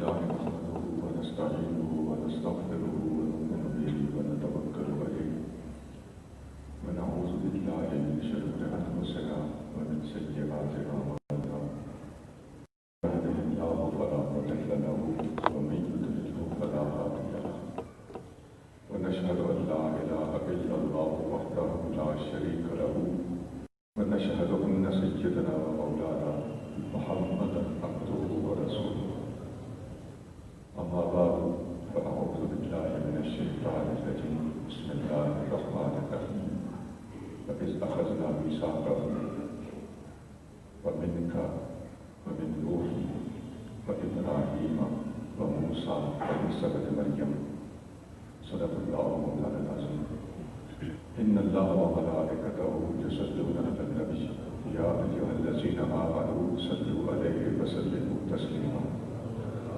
لله نحمده ونستعينه ونستغفره ونؤمن به ونتوكل عليه ونعوذ بالله من شرور أنفسنا ومن سيئات أعمالنا يهده الله فلا مضل له ومن يضلل فلا هادي له ونشهد أن لا إله إلا الله وحده لا شريك له ونشهد أن سيدنا ومولانا محمدا عبده ورسوله أما بعد فأعوذ بالله من الشيطان الرجيم بسم الله الرحمن الرحيم وإذ أخذنا ميثاقكم ومنك ومن نوح وإبراهيم وموسى وعيسى ابن مريم صدق الله مولانا العظيم إن الله وملائكته يصلون على النبي يا أيها الذين آمنوا صلوا عليه وسلموا تسليما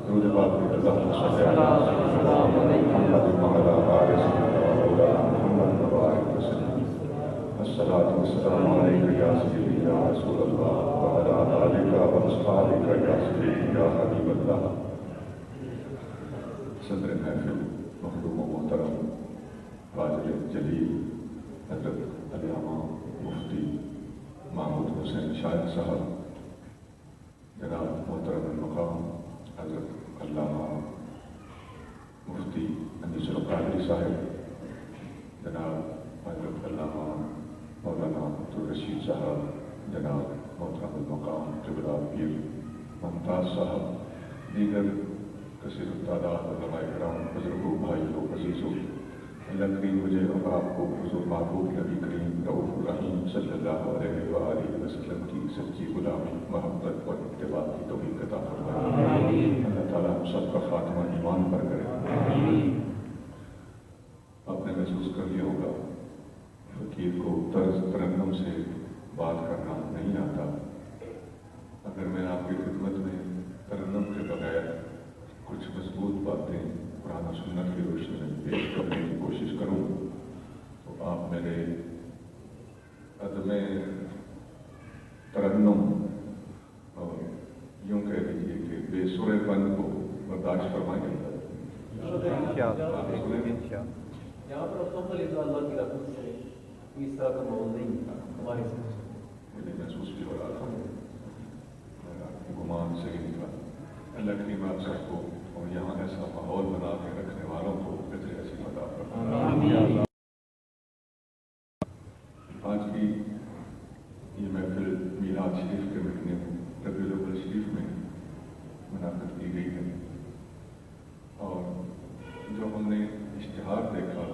درود پاک اللهم صل على سيدنا محمد وعلى آل سيدنا مولانا محمد وبارك وسلم الصلاة والسلام عليك يا سيدي يا رسول الله وعلى آلك وأصحابك يا سيدي يا حبيب الله صدر محفل مخدوم و محترم قادر جلیل حضرت علامہ مفتی محمود حسین شاہد صاحب، جناب محترم المقام حضرت علامہ مفتی انیس القادری صاحب، جناب حضرت علامہ مولانا عبدالرشید صاحب، جناب محترم المقام قبلہ پیر ممتاز صاحب، دیگر کثیر التعداد علماء کرام، بزرگوں، بھائیوں، عزیزوں، اللہ کریم مجھے اور آپ کو حضور محبوب نبی کریم رؤوف الرحیم صلی اللہ علیہ وآلہ وسلم کی سچی غلامی، محبت اور اتباع کی توفیق عطا فرمائے۔ اللہ تعالیٰ ہم سب کا خاتمہ ایمان پر کرے۔ آپ نے محسوس کر لیا ہوگا فقیر کو طرز ترنم سے بات کرنا نہیں آتا۔ اگر میں آپ کی خدمت میں ترنم کے بغیر کچھ مضبوط باتیں قرآن و سنت کی روشنی میں پیش کرنے کی کوشش کروں تو آپ میرے عدم ترنم اور یوں کہہ لیجیے کہ بے سرے پن کو برداشت فرمائیں گے۔ یہاں پر اللہ کی رحمت سے اس طرح کا ماحول نہیں ہمارے سے مجھے محسوس بھی ہو رہا تھا، گمان صحیح نکلا۔ اللہ کریم آپ سب کو اور یہاں ایسا ماحول بنا کے رکھنے والوں کو بہتر ایسی عطا فرمائے۔ آج کی یہ محفل میلاد شریف کے مہینے ربیع الاول شریف میں منعقد کی گئی ہے، اور جو ہم نے اشتہار دیکھا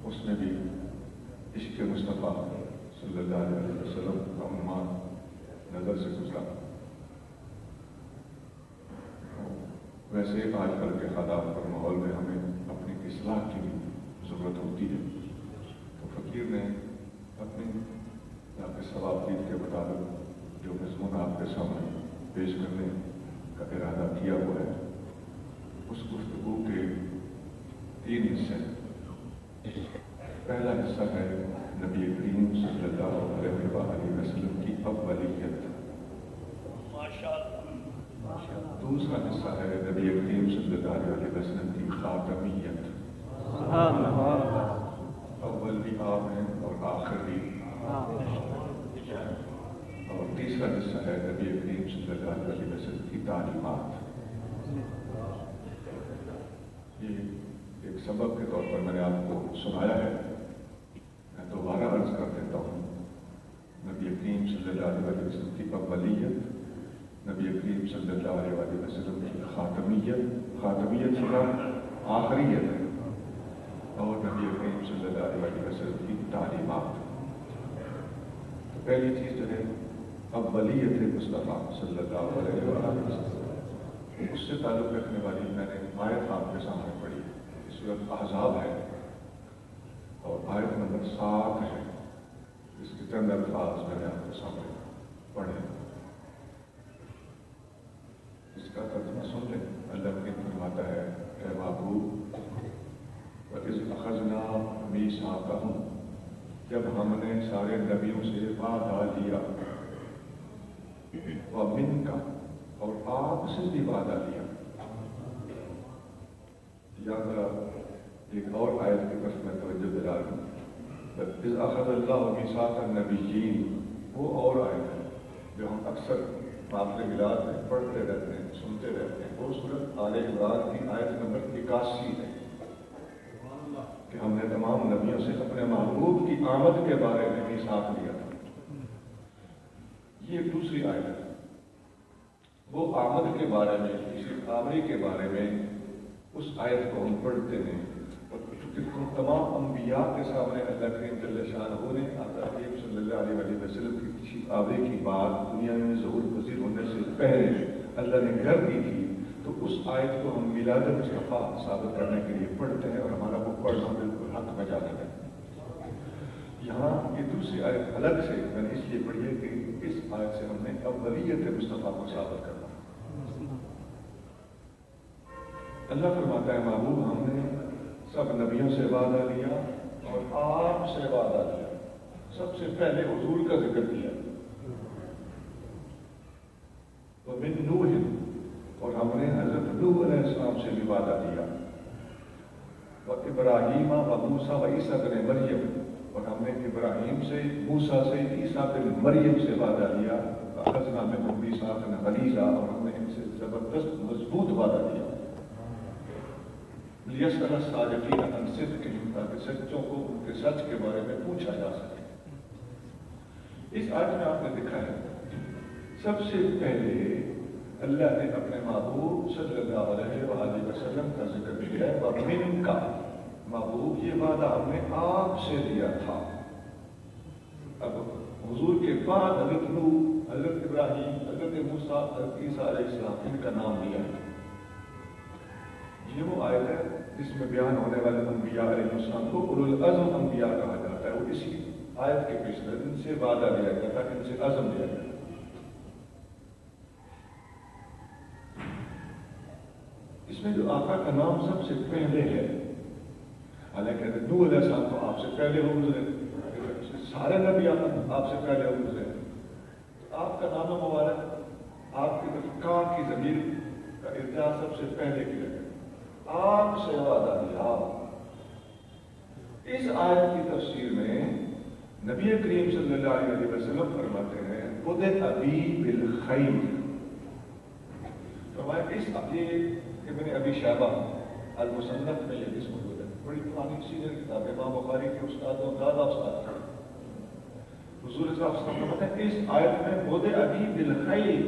اس میں بھی عشق مصطفیٰ صلی اللہ علیہ وسلم کا عنوان نظر سے گزرا۔ ویسے آج کل کے حالات اور ماحول میں ہمیں اپنی اصلاح کی بھی ضرورت ہوتی ہے، تو فقیر نے اپنی آپ کے ثوابدید کے مطابق جو مضمون آپ کے سامنے پیش کرنے کا ارادہ کیا ہوا ہے، اس گفتگو کے 3 حصے ہیں۔ پہلا حصہ ہے نبی کریم صلی اللہ علیہ وآلہ وسلم کی اولیت، دوسرا حصہ ہے نبی کریم صلی اللہ علیہ وسلم کی خاتمیت، اول بھی آپ ہیں اور آخر بھی، اور تیسرا حصہ ہے نبی کریم صلی اللہ علیہ وسلم کی تعلیمات۔ یہ ایک سبب کے طور پر میں نے آپ کو سنایا ہے، میں دوبارہ عرض کر دیتا ہوں۔ نبی کریم صلی اللہ علیہ وسلم کی اولیت، نبی کریم صلی اللہ علیہ وسلم کی خاتمیت، خاتمیت سے آخریت ہے، اور نبی کریم صلی اللہ علیہ وسلم کی تعلیمات۔ تو پہلی چیز جو ہے اولیت مصطفیٰ صلی اللہ علیہ وسلم، اس سے تعلق رکھنے والی میں نے آیت آپ کے سامنے پڑھی، سورۃ احزاب ہے اور آیت نمبر 7 ہے، اس کے چند الفاظ میں نے آپ کے سامنے پڑھے۔ اس کا ترجمہ سن لیں۔ اللہ کریم فرماتا ہے، اے محبوب، وَإِذْ أَخَذْنَا مِيثَاقَهُمْ، جب ہم نے سارے نبیوں سے وعدہ لیا، وَمِنْكَ، اور آپ سے بھی وعدہ لیا، یہاں ذرا ایک اور آیت کی طرف میں توجہ دلا دوں. اذ اخذ اللہ میثاق النبیین، وہ اور آیت ہے جو ہم اکثر معاملے ملاد میں پڑھتے رہتے ہیں، سنتے رہتے ہیں. وہ سورۃ آل عمران کی آیت نمبر 81 ہے کہ ہم نے تمام نبیوں سے اپنے محبوب کی آمد کے بارے میں میثاق لیا تھا. یہ ایک دوسری آیت ہے. وہ آمد کے بارے میں، کسی آمری کے بارے میں اس آیت کو ہم پڑھتے ہیں. اور چونکہ تمام انبیاء کے سامنے اللہ کریم جل شانہ نے آقا کریم صلی اللہ علیہ وسلم کی کسی آمری کی بات دنیا میں ظہور پذیر ہونے سے پہلے اللہ نے کر دی تھی، تو اس آیت کو ہم میلاد مصطفیٰ ثابت کرنے کے لیے پڑھتے ہیں، اور ہمارا وہ پڑھنا بالکل حق بجا ہے. یہاں یہ دوسری آیت الگ سے میں نے اس لیے پڑھی ہے کہ اس آیت سے ہم نے اولیت مصطفیٰ کو ثابت کرنا. اللہ فرماتا ہے محبوب ہم نے سب نبیوں سے وعدہ لیا اور آپ سے وعدہ لیا. سب سے پہلے حضور کا ذکر کیا. ومن نوح، اور ہم نے حضرت نوح علیہ السلام سے بھی وعدہ لیا. وابراہیم وموسیٰ وعیسیٰ بن مریم، اور ہم نے ابراہیم سے، موسیٰ سے، عیسیٰ بن مریم سے وعدہ لیا. اخذنا منہم میثاقا غلیظا، اور ہم نے ان سے زبردست مضبوط وعدہ لیا. لیسأل الصادقین عن صدقہم، تاکہ سچوں کو ان کے سچ کے بارے میں پوچھا جا سکے. اس آیت میں آپ نے دیکھا ہے سب سے پہلے اللہ نے اپنے محبوب صلی اللہ علیہ وآلہ وسلم کا ذکر کیا ہے. وَمِنْ کا محبوب، یہ وعدہ ہم نے آپ سے لیا تھا. اب حضور کے بعد حضرت نوح، حضرت ابراہیم، حضرت موسیٰ، حضرت عیسیٰ علیہ السلام، ان کا نام لیا ہے. یہ وہ آیت ہے جس میں بیان ہونے والے انبیاء علیہ السلام کو اولو العزم انبیاء کہا جاتا ہے. اور اسی آیت کے پیش نظر ان سے وعدہ لیا گیا تھا، ان سے عزم لیا گیا. اس میں جو آقا کا نام سب سے پہلے ہے، حالانکہ نوح علیہ السلام تو آپ سے پہلے ہو گزرے، سارے نبی آپ سے پہلے ہو گزرے. آپ کا نام مبارک، آپ کی کا کی ضمیر کا ارجاع سب سے پہلے کیا گیا. آپ سے وعدہ لیا. اس آیت کی تفسیر میں نبی کریم صلی اللہ علیہ وسلم فرماتے ہیں خود ابی بالخیر. فرمایا اس ابن ابی شیبہ المصنف میں یہ حدیث موجود ہے. بڑی پرانی سیرت کتاب ہے، امام بخاری کے استادوں زیادہ استاد ہیں. حضور صلی اللہ علیہ وسلم فرماتے ہیں اس آیت میں خود ابی بالخیر،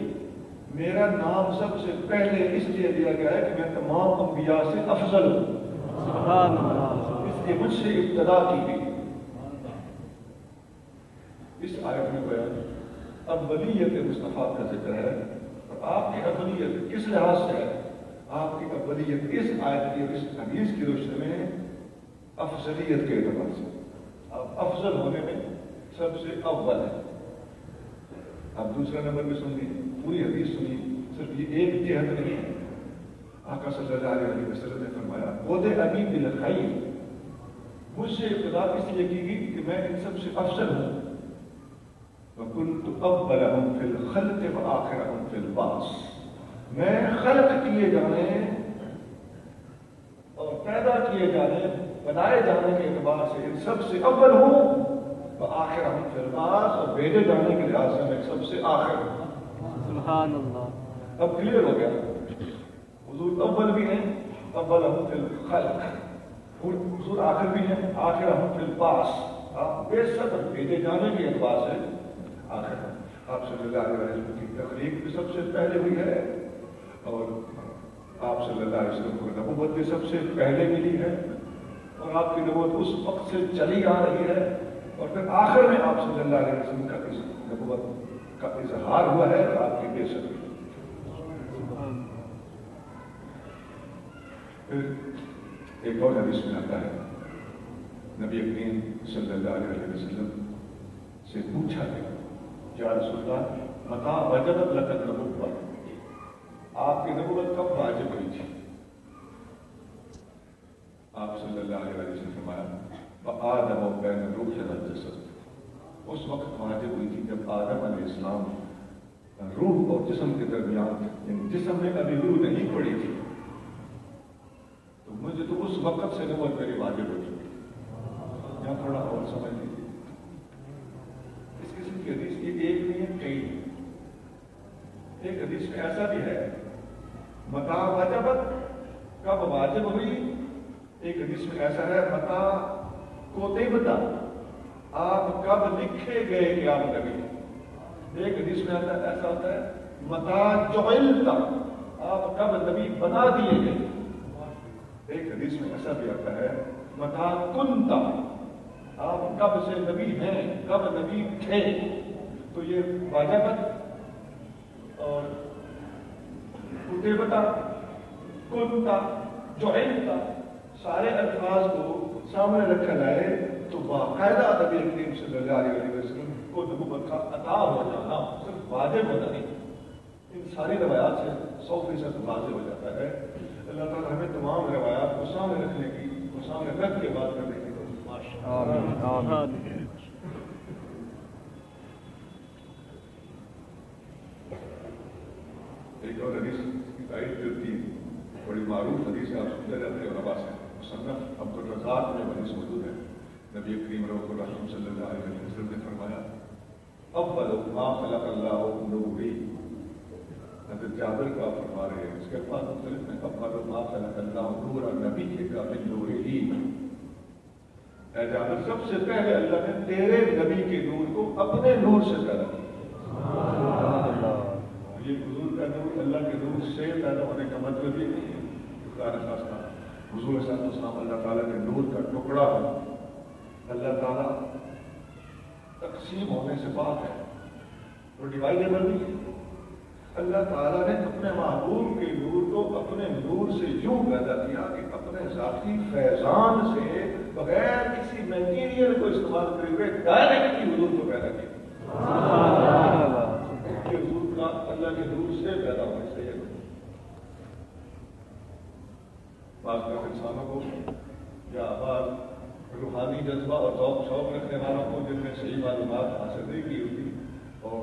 میرا نام سب سے پہلے اس لیے دیا گیا ہے کہ میں تمام انبیاء سے افضل ہوں. سبحان اللہ. اس لیے مجھ سے ابتدا کی گئی. اس آیت میں گویا اولیت مصطفیٰ کا ذکر ہے. اور آپ کی اولیت کس لحاظ سے ہے؟ آپ کی اولیت اس آیت کی، اس حدیث کی روشنی میں افضلیت کے اعتبار سے آپ افضل ہونے میں سب سے اول ہے. آپ دوسرا نمبر بھی سن لیجیے، پوری حدیث سنیے، صرف یہ ایک جہت نہیں ہے. آقا صلی اللہ علیہ وسلم نے فرمایا خود ابی بالخیر، مجھ سے ابتدا اس لیے کی گئی کہ میں ان سب سے افضل ہوں. وَكُنْتُ أَوَّلَهُمْ فِي الْخَلْقِ وَآخِرَهُمْ فِي الْبَعْثِ، میں خلق کیے جانے اور پیدا کیے جانے، بنائے جانے کے اعتبار سے ان سب سے اول ہوں. وآخرهم فی البعث، اور بھیجے جانے کے لحاظ سے میں سب سے آخر ہوں. سبحان اللہ. اب کلیئر ہو گیا، حضور اول بھی ہیں، اولہم فی الخلق، اور حضور آخر بھی ہیں، آخرہم فی البعث. آپ بے صبر بھیجے جانے کے اعتبار سے آخر ہیں. آپ صلی اللہ علیہ وسلم کی تخلیق بھی سب سے پہلے ہوئی ہے، اور آپ صلی اللہ علیہ وسلم کو نبوت بھی سب سے پہلے ملی ہے، اور آپ کی نبوت اس وقت سے چلی آ رہی ہے. اور پھر آخر میں آپ صلی اللہ علیہ وسلم کا اس نبوت کا اظہار ہوا ہے اور آپ کی بے صبری. پھر ایک اور حدیث میں آتا ہے نبی کریم صلی اللہ علیہ وسلم سے پوچھا گیا یا رسول اللہ متى وجبت لك النبوة، آپ کی نبوت کب واجب ہوئی تھی؟ آپ صلی اللہ علیہ وسلم فرمایا آدم و بین روح والجسد، اس وقت واجب ہوئی تھی جب آدم علیہ السلام روح اور جسم کے درمیان، یعنی جسم میں ابھی روح نہیں پڑی تھی، تو مجھے تو اس وقت سے نبوت میری واجب ہو چکی. یہاں تھوڑا اور سمجھ لیجیے. اس قسم کی حدیث یہ ایک نہیں ہے، کئی نہیں. ایک حدیث میں ایسا بھی ہے متا وجبت، کب واجب ہوئی. ایک حدیث میں ایسا ہے متا کوتبتا، آپ کب لکھے گئے کہ آپ نبی. ایک حدیث میں ایسا ہوتا ہے متا جعلتا، آپ کب نبی بنا دیے گئے. ایک حدیث میں ایسا بھی آتا ہے متا کنتا، آپ کب سے نبی ہیں، کب نبی تھے. تو یہ واجبت اور کتبتا، کنتا، جعلتا، سارے الفاظ کو سامنے رکھا جائے تو باقاعدہ نبی کریم صلی اللہ علیہ وسلم کو نبوت کا عطا ہو جانا صرف واجب ہونا نہیں. ان ساری روایات سے 100% واضح ہو جاتا ہے. اللہ تعالیٰ ہمیں تمام روایات کو سامنے رکھنے کی، کو سامنے رکھ کے بات کرنے کی ایک اور حدیث کی تائید کرتی بڑی معروف حدیث ہے، آپ سنتے رہتے ہیں علماء سے. مصنف عبدالرزاق میں حدیث موجود ہے. نبی کریم رؤوف الرحیم صلی اللہ علیہ وسلم نے فرمایا اول ما خلق اللہ نوری. حضرت جابر کا فرما رہے ہیں، اس کے بعد مختلف میں اول ما خلق اللہ نور نبی کا من نورہ. اے جابر، سب سے پہلے اللہ نے تیرے نبی کے نور کو اپنے نور سے پیدا کیا. یہ حضور کا نور اللہ کے نور سے پیدا ہونے کا مطلب یہ نہیں ہے خدا نے خاص حضور صلی اللہ علیہ وسلم اللہ تعالیٰ کے نور کا ٹکڑا ہو. اللہ تعالیٰ تقسیم ہونے سے پاک ہے، وہ ڈیوائڈیبل نہیں ہے. اللہ تعالیٰ نے اپنے محبوب کے نور کو اپنے نور سے یوں پیدا کیا کہ اپنے ذاتی فیضان سے بغیر کسی میٹیریل کو استعمال کرے ہوئے ڈائریکٹلی حضور کو پیدا کیا. حضور کا اللہ کے نور سے پیدا ہونے سے بعض کا انسانوں کو یا بعض روحانی جذبہ اور ذوق شوق رکھنے والوں کو جن میں صحیح معلومات حاصل نہیں کی ہوتی اور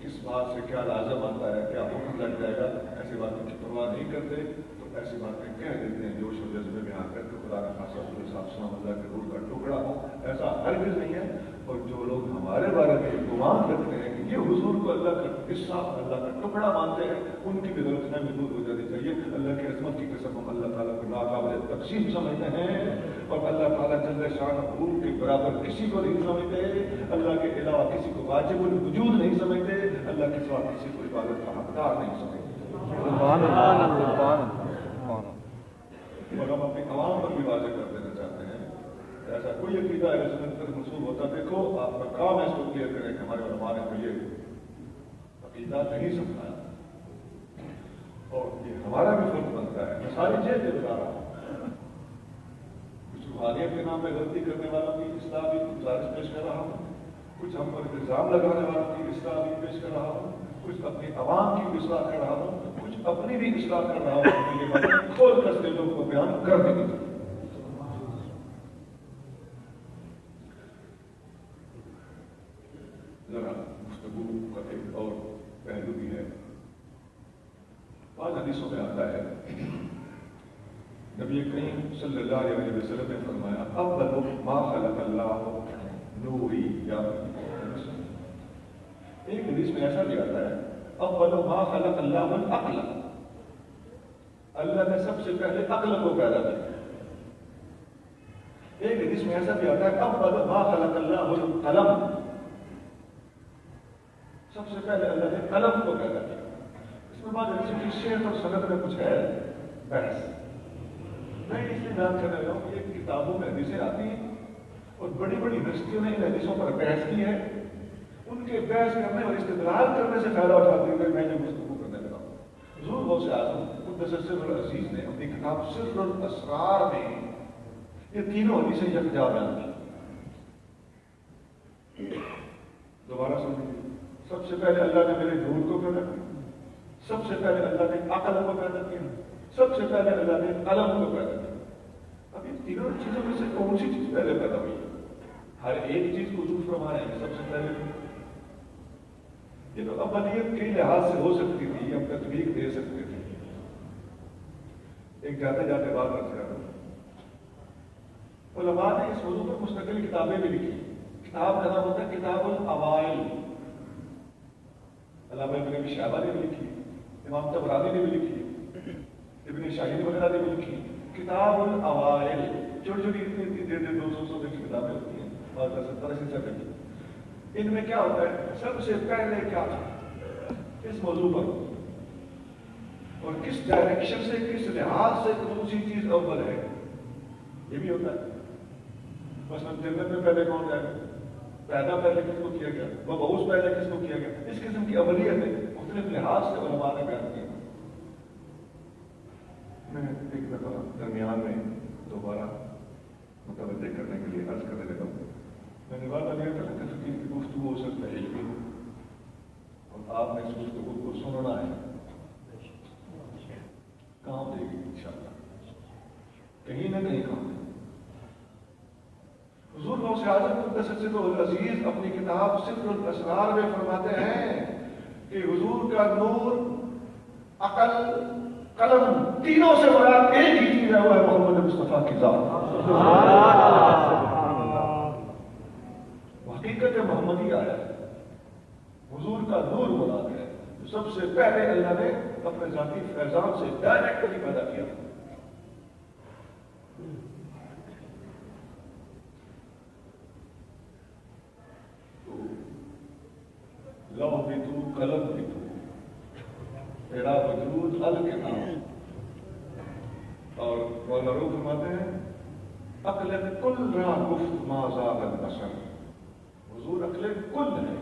کس بات سے کیا لازم آتا ہے، کیا حکم لگ جائے گا، ایسی باتوں کی پرواہ نہیں کرتے تو ایسی باتیں کہہ دیتے ہیں جوش و جذبے میں آ کر کے خدا کا خاصا صاحب اللہ کے نور کا ٹکڑا ہو. ایسا ہرگز نہیں ہے. اور جو لوگ ہمارے بارے میں گمان رکھتے ہیں کہ یہ حضور کو اللہ کا حصہ، اللہ کا ٹکڑا مانتے ہیں، ان کی بھی غلط فہمی دور ہو جانی چاہیے. اللہ کی عظمت کی قسم ہم اللہ تعالیٰ کو ناقابل تقسیم سمجھتے ہیں اور اللہ تعالیٰ جل شان حضور کے برابر کسی کو نہیں سمجھتے. اللہ کے علاوہ کسی کو واجب الوجود نہیں سمجھتے. اللہ کے سوا کسی کو عبادت کا حقدار نہیں سمجھتے. اور ہم اپنی عوام پر بھی واضح کر دینا چاہتے ہیں ایسا کوئی عقیدہ اہل سنت پر منسوب ہوتا دیکھو آپ کا کام ہے اس کو کلیئر کریں کہ ہمارے علماء نے تو یہ عقیدہ نہیں سمجھایا اور یہ ہمارا بھی فرض بنتا ہے. میں ساری چیزیں بتا رہا ہوں. کچھ روحانیت کے نام پہ غلطی کرنے والوں کی اصلاح بھی گزارش پیش کر رہا ہوں، کچھ ہم پر الزام لگانے والوں کی اصلاح بھی پیش کر رہا ہوں، کچھ اپنی عوام کی بھی اصلاح کر رہا ہوں، کچھ اپنی بھی اصلاح کر رہا ہوں. یہ باتیں کھول کر سے لوگوں کو بیان کر دیں گے. ذرا گفتگو کا ایک اور پہلو بھی ہے. بعض حدیثوں میں آتا ہے نبی کریم صلی اللہ علیہ وسلم نے فرمایا اول ما خلق اللہ نوری. یا ایک حدیث میں ایسا بھی آتا ہے اول ما خلق اللہ العقل، اللہ نے سب سے پہلے عقل کو پیدا کیا. ایک حدیث میں ایسا بھی آتا ہے اول ما خلق اللہ القلم، سب سے پہلے اللہ نے قلم کو پیدا کیا. اس میں بعد کی شیخ اور سند میں کچھ ہے بحث. میں اس لیے بیان کر رہا ہوں کہ یہ کتابوں میں حدیثیں آتی ہیں اور بڑی بڑی ہستیوں نے ان حدیثوں پر بحث کی ہے. ان کے بحث کرنے اور استدلال کرنے سے فائدہ اٹھاتے ہوئے میں جو گفتگو کرنے لگا ہوں. حضور غوث اعظم قدس سر العزیز نے اپنی کتاب سر الاسرار میں یہ تینوں حدیثیں یکجا بیان کی. دوبارہ سنیے. سب سے پہلے اللہ نے میرے نور کو پیدا کیا، سب سے پہلے اللہ نے عقل کو پیدا کیا، سب سے پہلے اللہ نے قلم کو پیدا کیا. اب ان تینوں چیزوں میں سے کون سی چیز پہلے پیدا ہوئی؟ ہر ایک چیز کو حضور فرما رہے ہیں سب سے پہلے. یہ تو ابدیت کے لحاظ سے ہو سکتی تھی، ہم تطبیق دے سکتے تھے. ایک جاتے جاتے بات عرض کر رہا ہوں. علماء نے اس موضوع پر مستقل کتابیں بھی لکھی. کتاب کا نام ہوتا ہے کتاب الاوائل. علامہ ابن ابی شیبہ نے بھی لکھی, امام طبرانی نے بھی لکھی, ابن شاہین وغیرہ نے بھی لکھی. کتاب الاوائل چھوٹی چھوٹی اتنی 200 صفحے کی کتابیں ہوتی ہیں اور 70-80 صفحے کی. ان میں کیا ہوتا ہے, سب سے پہلے کیا تھا اس موضوع پر اور کس ڈائریکشن سے, کس لحاظ سے کون سی چیز اول ہے, یہ بھی ہوتا ہے. مثلا جنت میں پہلے کون جائے گا, پیدا پہلے کس کو کیا گیا, مبعوث پہلے کس کو کیا گیا. اس قسم کی عملیتیں مختلف لحاظ سے علماء نے بیان کی. میں ایک دفعہ درمیان میں دوبارہ متوجہ کرنے کے لیے عرض کرنے لگا ہوں. میں نے وعدہ لیا تھا کہ فقیر کی گفتگو ہو سکتا ہے علمی ہو اور آپ نے اس گفتگو کو سننا ہے, کام دے گی انشاءاللہ, کہیں نہ کہیں کام دے گی. حضور غوث اعظم قدس سرہ العزیز اپنی کتاب سر الاسرار میں فرماتے ہیں کہ حضور کا نور, عقل, قلم, تینوں سے مراد ایک ہی چیز ہے, وہ ہے محمد مصطفیٰ کی ذات. حقیقت محمدی آیا ہے, حضور کا نور مراد ہے. سب سے پہلے اللہ نے اپنے ذاتی فیضان سے ڈائریکٹلی پیدا کیا. لوح بھی تو, قلم بھی تو, تیرا وجود الکتاب. اور مولانا روح فرماتے ہیں عقل کل را گفت ما زاغ البصر. حضور عقل کل ہے,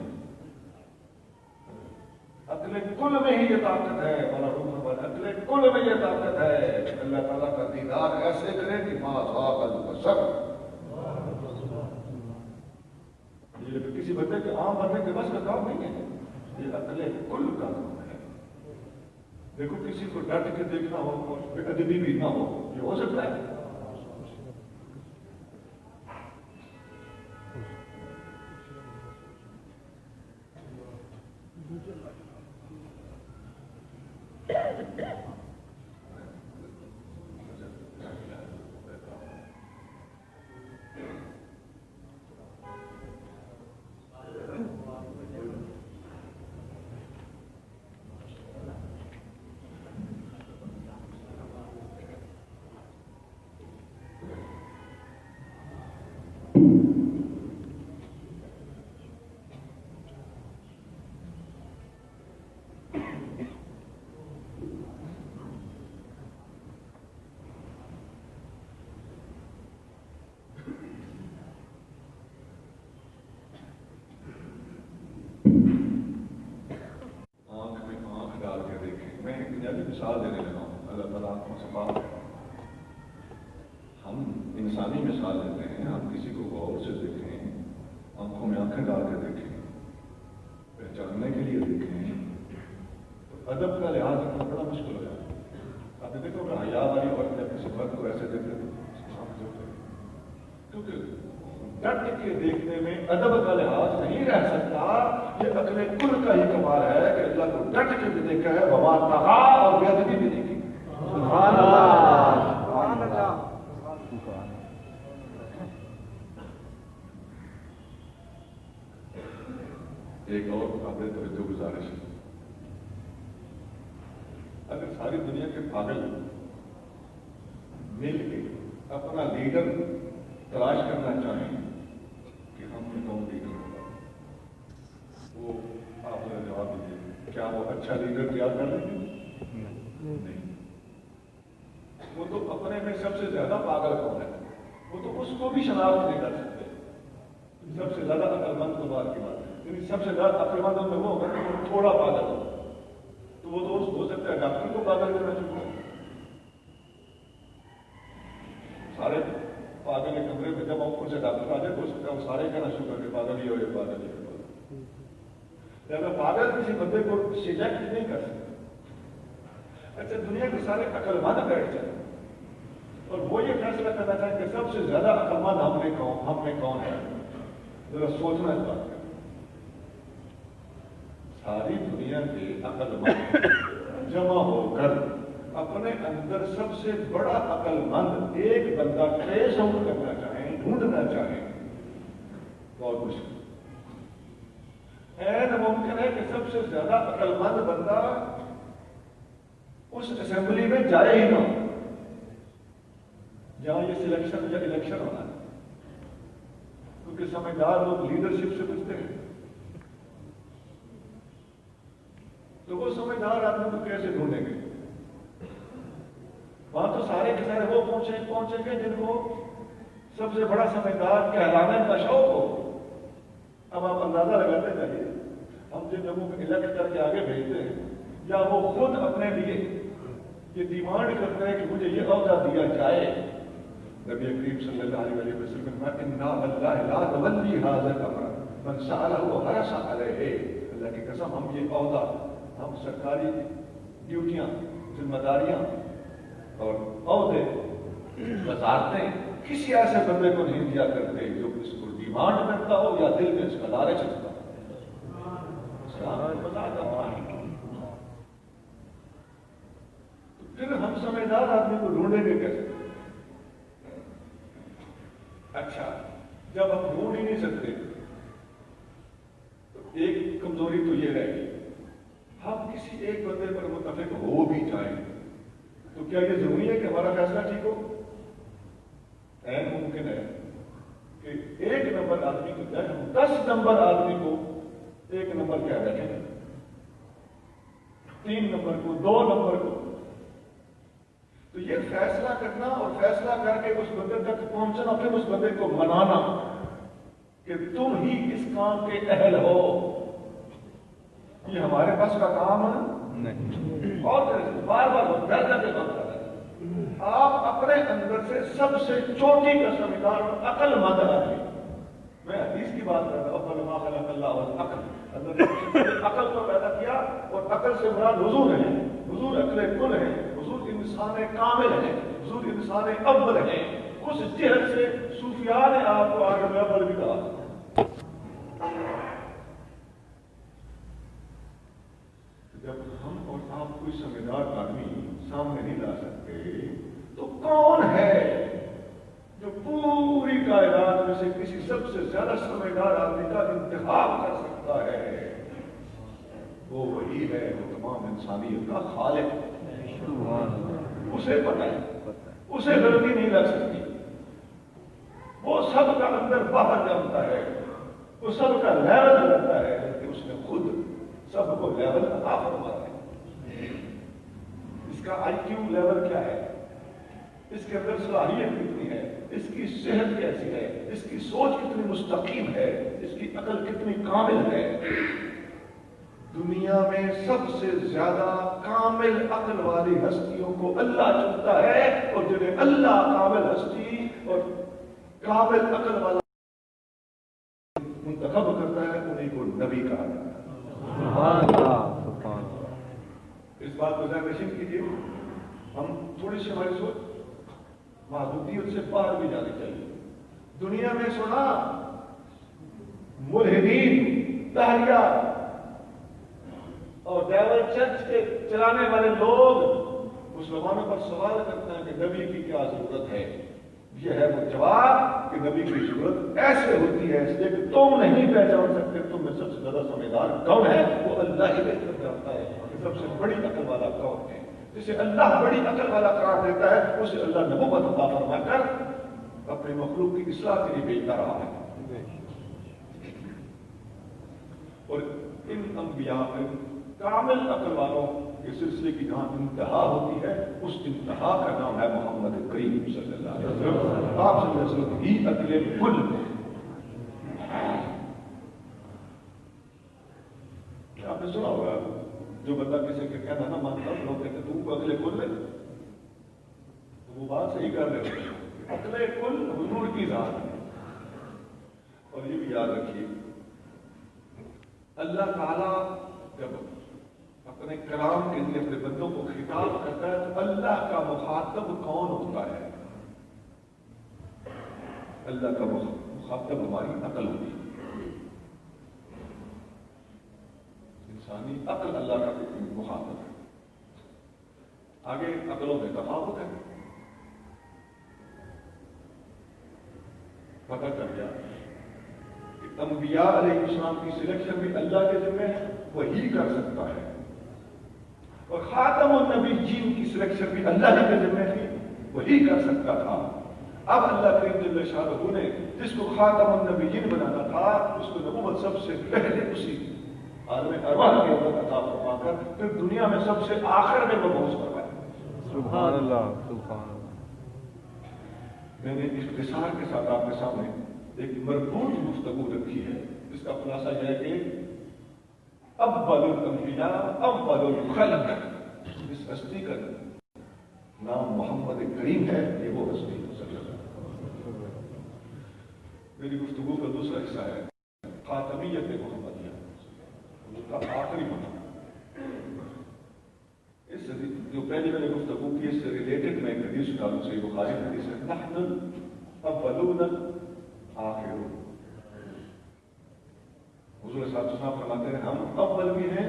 عقل کل میں ہی یہ طاقت ہے. مولانا روح فرماتے ہیں عقل کل میں یہ طاقت ہے. اللہ تعالیٰ کا دیدار ایسے کرے کہ ما زاغ البصر. یہ کسی بندے کے عام بندے کے بس کا کام نہیں ہے, یہ عقل کل کا کام ہے. دیکھو کسی کو ڈٹ کے دیکھنا ہو اور بے ادبی بھی نہ ہو, یہ ہو سکتا ہے. مثال دینے لگا ہوں. اللہ تعالیٰ آنکھوں سے پاک ہے. ہم انسانی مثال دیتے ہیں, ہم کسی کو غور سے دیکھیں, آنکھوں میں آنکھیں ڈال کے دیکھیں, پہچاننے کے لیے دیکھیں, تو ادب کا لحاظ رکھنا بڑا مشکل ہو جاتا ہے. آپ دیکھو کہ حیا والی عورت جب کسی مرد کو ایسے دیکھتے کیونکہ ڈٹ کے دیکھنے میں ادب کا لحاظ نہیں رہ سکتا. یہ عقل کل کا ہی کمال ہے کہ اللہ کو ڈٹ کے بھی دیکھا ہے, وما طغى, اور بے ادبی بھی دیکھی. سبحان اللہ, سبحان اللہ. ایک اور قابل توجہ گزارش ہے. اگر ساری دنیا کے پاگل مل کے اپنا لیڈر تلاش کرنا چاہیں کہ ہم نے کون لیڈر ہوگا, وہ آپ نے جواب دیجیے, کیا وہ اچھا لیڈر تیار کر لیں گے؟ نہیں. وہ تو اپنے میں سب سے زیادہ پاگل کون ہے, وہ تو اس کو بھی شناخت نہیں کر سکتے. سب سے زیادہ عقل مند تو بات کی بات ہے, یعنی سب سے زیادہ عقل مند میں وہ ہوگا کہ وہ تھوڑا پاگل ہوگا, تو وہ تو ہو سکتا ہے ڈاکٹر کو پاگل کرنا چاہیے. سارے پاگل کے کمرے میں جب اوپر سے ڈاکٹر آ جائے تو ہو سکتا ہے وہ سارے کہنا شروع کر کے پاگل ہی ہو, یہ پاگل ہی ہو. پاگل کسی بندے کو سلیکٹ نہیں کر سکتے. اچھا, دنیا کے سارے عقل مند بیٹھ جائیں اور وہ یہ فیصلہ کرنا چاہیں کہ سب سے زیادہ عقل مند ہم میں کون ہے, ذرا سوچنا اس بات کا. ساری دنیا کے عقل مند جمع ہو کر اپنے اندر سب سے بڑا عقل مند ایک بندہ ٹریس آؤٹ کرنا چاہیں ڈھونڈنا چاہیں بہت مشکل ممکن ہے کہ سب سے زیادہ عقل مند بندہ اس اسمبلی میں جائے ہی نہ جہاں یہ سلیکشن یا الیکشن ہونا ہے، کیونکہ سمجھدار لوگ لیڈرشپ سے پوچھتے ہیں، تو وہ سمجھدار آدمی کو کیسے ڈھونڈیں گے؟ وہاں تو سارے کے سارے وہ پہنچیں گے جن کو سب سے بڑا سمجھدار کہلانے کا شوق ہو۔ اب آپ اندازہ لگاتے جائیے، ہم جن لوگوں کو الیکٹ کر کے آگے بھیجتے ہیں، یا وہ خود اپنے لیے یہ ڈیمانڈ کرتے ہیں کہ مجھے یہ عہدہ دیا جائے، نبی کریم صلی اللہ علیہ وسلم نے انا واللہ لا نولی ھذا الامر من سألہ وحرص علیہ، اللہ کی قسم ہم یہ عہدہ، ہم سرکاری ڈیوٹیاں، ذمہ داریاں اور عہدے وزارتیں کسی ایسے بندے کو نہیں دیا کرتے جو اس کو ڈیمانڈ کرتا ہو یا دل میں اس کا لالچ رکھتا ہو۔ اسلام کو بتا دیا، پھر ہم سمجھدار آدمی کو ڈھونڈیں گے کیسے؟ اچھا، جب ہم ڈھونڈ ہی نہیں سکتے تو ایک کمزوری تو یہ رہے گی، ہم کسی ایک بندے پر متفق ہو بھی جائیں تو کیا یہ ضروری ہے کہ ہمارا فیصلہ ٹھیک ہو؟ ممکن ہے کہ ایک نمبر آدمی کو جائے، ہم 10 نمبر آدمی کو ایک نمبر کیا رکھیں، 3 نمبر کو، 2 نمبر کو، تو یہ فیصلہ کرنا اور فیصلہ کر کے اس بندے تک پہنچنا، پھر اس بندے کو منانا کہ تم ہی اس کام کے اہل ہو، یہ ہمارے پاس کا کام نہیں۔ اور بار بار کر کے بات کر رہے ہیں، آپ اپنے اندر سے سب سے چوٹی کا سمجھدار اور عقل مند آدمی، میں حدیث کی بات کر رہا ہوں، اول ما خلق اللہ والعقل، اللہ نے عقل کو پیدا کیا، اور عقل سے مراد حضور ہے، حضور عقل کل ہے، حضور انسان کامل ہے، حضور انسان اول ہے۔ اس جہت سے صوفیاء نے آپ کو آدم اول بھی کہا۔ جب ہم اور آپ کوئی سمجھدار آدمی سامنے نہیں لا سکتے تو کون ہے جو پوری کائنات میں سے کسی سب سے زیادہ سمجھدار آدمی کا انتخاب کر سکتا ہے؟ وہ وہی ہے جو تمام انسانیت کا خالق ہے، اسے پتہ ہے، اسے غلطی نہیں لگ سکتی، وہ سب کا اندر باہر جانتا ہے، وہ سب کا لیول کرتا ہے، کہ اس نے خود سب کو لیول عطا فرمایا ہے۔ اس کا آئی کیو لیول کیا ہے، اس کے اندر صلاحیت کتنی ہے، اس کی صحت کیسی ہے، اس کی سوچ کتنی مستقیم ہے، اس کی عقل کتنی کامل ہے۔ دنیا میں سب سے زیادہ کامل عقل والی ہستیوں کو اللہ چنتا ہے، اور جنہیں اللہ کامل ہستی اور کامل عقل والا منتخب کرتا ہے، انہیں کو نبی کہا جاتا ہے۔ اس بات کو ذہن نشین کیجیے، ہم تھوڑی سی ہماری سوچ محدودیت سے باہر بھی جانی چاہیے۔ دنیا میں سنا ملحدین، داہیہ اور ڈیول چرچ کے چلانے والے لوگ مسلمانوں پر سوال کرتے ہیں کہ نبی کی کیا ضرورت ہے؟ یہ ہے وہ جواب کہ نبی کی ضرورت ایسے ہوتی ہے، اس لیے کہ تم نہیں پہچان سکتے تم میں سب سے زیادہ سمجھدار کون ہے، وہ اللہ ہی بہتر جانتا ہے کہ سب سے بڑی عقل والا کون ہے۔ جسے اللہ بڑی عقل والا قرار دیتا ہے، اسے اللہ نبوت عطا فرما کر اپنے مخلوق کی اصلاح کے لیے بھیجتا رہا ہے۔ اور ان انبیاء میں کامل عقل والوں کے سلسلے کی جہاں انتہا ہوتی ہے، اس انتہا کا نام ہے محمد کریم صلی اللہ علیہ وسلم۔ آپ صلی اللہ علیہ وسلم ہی عقل کل ہے۔ آپ نے سنا ہوگا جو بندہ کسی کے کہنا نہ مانتا، لوگ کہتے ہیں تو عقل کل ہے، تو وہ بات صحیح کر رہے ہیں، عقل کل حضور کی ذات ہے۔ اور یہ بھی یاد رکھیے، اللہ تعالیٰ جب اپنے کلام کے لیے اپنے بندوں کو خطاب کرتا ہے تو اللہ کا مخاطب کون ہوتا ہے؟ اللہ کا مخاطب ہماری عقل ہوتی ہے، انسانی عقل اللہ کا مخاطب ہے۔ آگے عقلوں میں تفاوت ہے، پتہ چل گیا کہ انبیاء علیہ السلام کی سلیکشن بھی اللہ کے ذمہ ہے، وہی کر سکتا ہے، اور خاتم النبیین کی سلیکشن بھی اللہ کے ذمہ تھی، وہی کر سکتا تھا۔ اب اللہ کریم جل شانہ نے جس کو خاتم النبیین بنانا تھا، اس کو نبوت سب سے پہلے اسی عالم ارواح کے اندر عطا فرما کر پھر دنیا میں سب سے آخر میں مبعوث کروایا۔ سبحان اللہ، سبحان اللہ۔ میں نے اختصار کے ساتھ آپ کے سامنے ایک مربوط گفتگو رکھی ہے، جس کا خلاصہ یہ ہے کہ اول الانبیاء اول الخلق، اس ہستی کا نام محمد کریم ہے، یہ وہ ہستی صلی اللہ علیہ وسلم۔ میری گفتگو کا دوسرا حصہ ہے خاتمیت محمدیہ، اس کا آخری مقام۔ اس سے جو پہلی میں نے گفتگو کی، اس سے ریلیٹڈ میں ایک حدیث سنا دوں، صحیح بخاری حدیث ہے، نحن اولون آخرون۔ حضور صلی اللہ علیہ وسلم فرماتے ہیں ہم اول بھی ہیں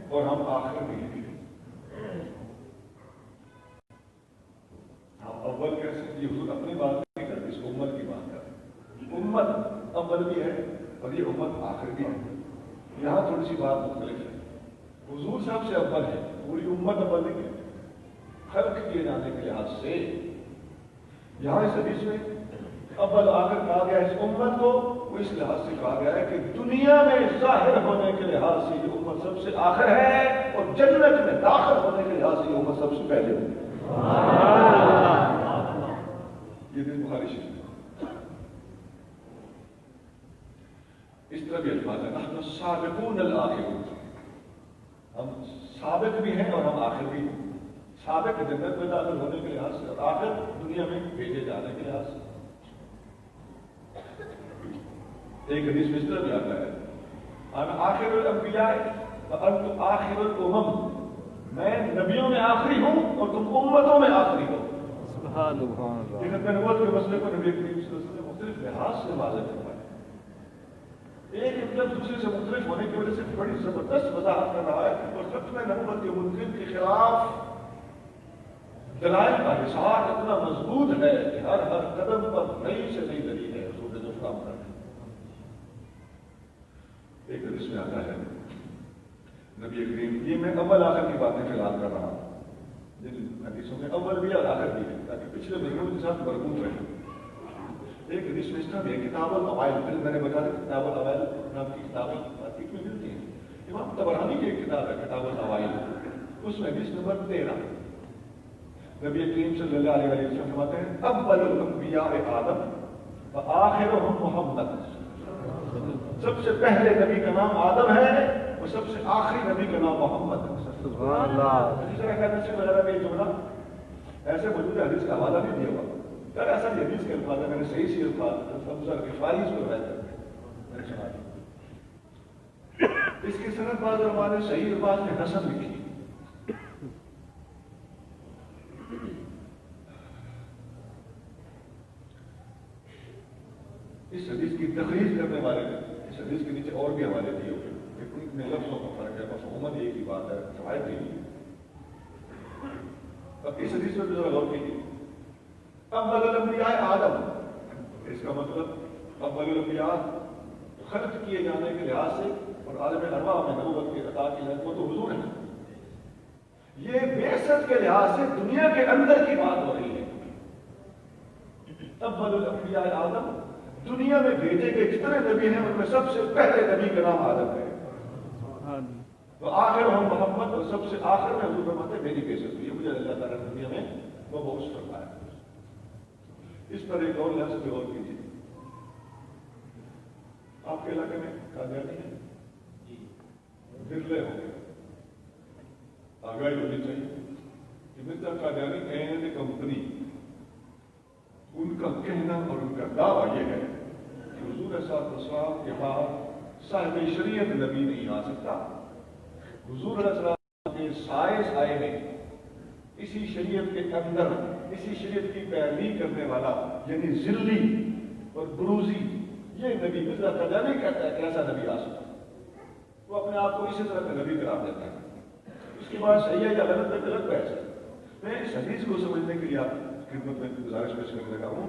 اور ہم آخر بھی ہیں۔ ہم اول کیسے؟ یہ حضور اپنی بات نہیں کرتے، اس امت کی بات کرتے۔ امت اول بھی ہے اور یہ امت آخر بھی ہے۔ یہاں تھوڑی سی بات مختلف ہے، حضور صاحب سے اول ہے، پوری امت اول نہیں ہے۔ خلق کیے جانے کے لحاظ سے یہاں اس حدیث میں اول آخر کہا گیا اس امت کو، وہ اس لحاظ سے کہا گیا ہے کہ دنیا میں ظاہر ہونے کے لحاظ سے یہ امت سب سے آخر ہے، اور جنت میں داخل ہونے کے لحاظ سے یہ امت سب سے پہلے ہے۔ یہ دن بخاری شریف میں اس طرح بھی الفاظ ہے، نحن السابقون الآخرون، ہم سابق بھی ہیں اور ہم آخر بھی ہیں۔ سابق جنت میں داخل ہونے کے لحاظ سے، اور آخر دنیا میں بھیجے جانے کے لحاظ سے۔ ایک حدیث میں اس طرح بھی آتا ہے، انا آخر الانبیاء وانتم آخر الامم، میں نبیوں میں آخری ہوں اور تم امتوں میں آخری ہو۔ سبحان اللہ۔ لیکن میں نبوت کے مسئلے کو نبی کریم صلی اللہ علیہ وسلم نے مختلف لحاظ سے واضح کروایا۔ ایک مطلب دوسرے سے مختلف ہونے کی وجہ سے بڑی زبردست وضاحت کر رہا ہے، اور ختم نبوت کے منکر کے خلاف دلائل کا حصار اتنا مضبوط ہے کہ ہر قدم پر نئی سے نئی دلیل ہے حضور نے جو کام کرنا ہے۔ ایک حدیث میں آتا ہے نبی کریم، یہ میں اول آخر کی باتیں فی الحال کر رہا ہوں، جن حدیثوں میں اول بھی اور آخر بھی ہے تاکہ پچھلے مہینوں کے ساتھ مربوط رہے۔ ایک حدیث میں اس طرح بھی ہے، کتاب الاوائل، پھر میں نے بتا دیا کتاب الاوائل نام کی کتابیں مارکیٹ میں ملتی ہیں، امام طبرانی کی ایک کتاب ہے کتاب الاوائل، اس میں حدیث نمبر 13 نبی کریم صلی اللہ علیہ وسلم فرماتے ہیں اول الانبیاء آدم وآخرهم محمد، سب سے پہلے نبی کا نام آدم ہے اور سب سے آخری نبی کا نام محمد ہے۔ سبحان اللہ۔ اسی طرح حدیث وغیرہ میں یہ جملہ ایسے موجود ہے، حدیث کا حوالہ بھی دیا ہوا، یار ایسا بھی حدیث کے الفاظ ہے، میں نے صحیح سی الفاظ غفاری اس کو روایت کرتے ہیں، میں نے سنا اس کی صنعت بعض علماء نے صحیح الفاظ میں حسن لکھی۔ اس حدیث کی تخریج کرنے والے نے اس حدیث کے نیچے اور بھی حوالے دیے ہوئے، اتنے لفظوں کا فرق ہے، مفہومت ایک ہی بات ہے، روایت نہیں ہے۔ اب اس حدیث میں بھی ذرا غور کیجیے، اول الانبیاء آدم، اس کا مطلب اول الانبیاء خلق کیے جانے کے لحاظ سے اور عالم ارواح میں نبوت کے عطا کی لحاظ وہ تو حضور ہیں۔ یہ بعثت کے لحاظ سے دنیا کے اندر کی بات ہو رہی ہے۔ اول الانبیاء آدم، دنیا میں بھیجے گئے جتنے نبی ہیں ان میں سب سے پہلے نبی کا نام آدم ہے، تو آخر ہم محمد، اور سب سے آخر میں حضور فرماتے ہیں میری بعثت ہوئی ہے، مجھے اللہ تعالیٰ نے دنیا میں مبعوث فرمایا۔ اس پر ایک اور لفظ پہ غور کیجیے، آپ کے علاقے میں قادیانی ہے جی، برلے ہو گئے، آگاہی ہونی چاہیے کہ مرزا قادیانی اینڈ کمپنی، ان کا کہنا اور ان کا دعویٰ یہ ہے کہ حضور صلی اللہ علیہ وسلم کے بعد صاحب شریعت نبی نہیں آ سکتا، حضور علیہ السلام کے سائے میں اسی شریعت کے اندر اسی شریعت کی پیروی کرنے والا یعنی ذلی اور بروزی یہ نبی مرزا قادیانی کہتا ہے کہ ایسا نبی آ سکتا، وہ اپنے آپ کو اسی طرح کا نبی قرار دیتا ہے۔ اس کے بعد صحیح ہے یا غلط ہے، غلط بحث ہے۔ میں اس حدیث کو سمجھنے کے لیے آپ خدمت میں گزارش پیش کرنے لگا ہوں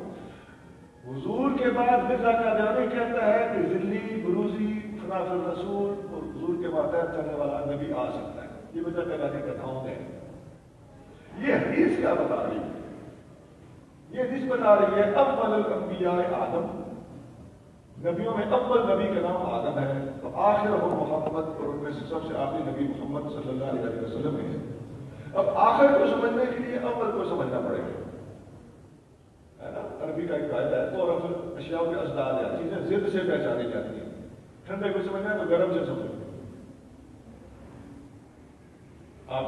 حضور کے بعد مرزا قادیانی کہتا ہے کہ ذلی بروزی فناف الرسول اور حضور کے ماتحت چلنے والا نبی آ سکتا ہے. یہ مرزا قادیانی کا نام ہے. یہ حدیث کیا بتا رہی ہے؟ یہ حدیث بتا رہی ہے اول الانبیاء آدم، نبیوں میں اول نبی کا نام آدم ہے، تو آخر وہ محمد، اور ان میں سے سب سے آخری نبی محمد صلی اللہ علیہ وسلم ہے. اب آخر کو سمجھنے کے لیے اول کو سمجھنا پڑے گا، ہے نا. عربی کا ایک قاعدہ ہے، تو رفع اشیاء کے ازداد ہے، چیزیں ضد سے پہچانی جاتی ہیں. ٹھنڈے کو سمجھنا ہے تو گرم سے سمجھو. آپ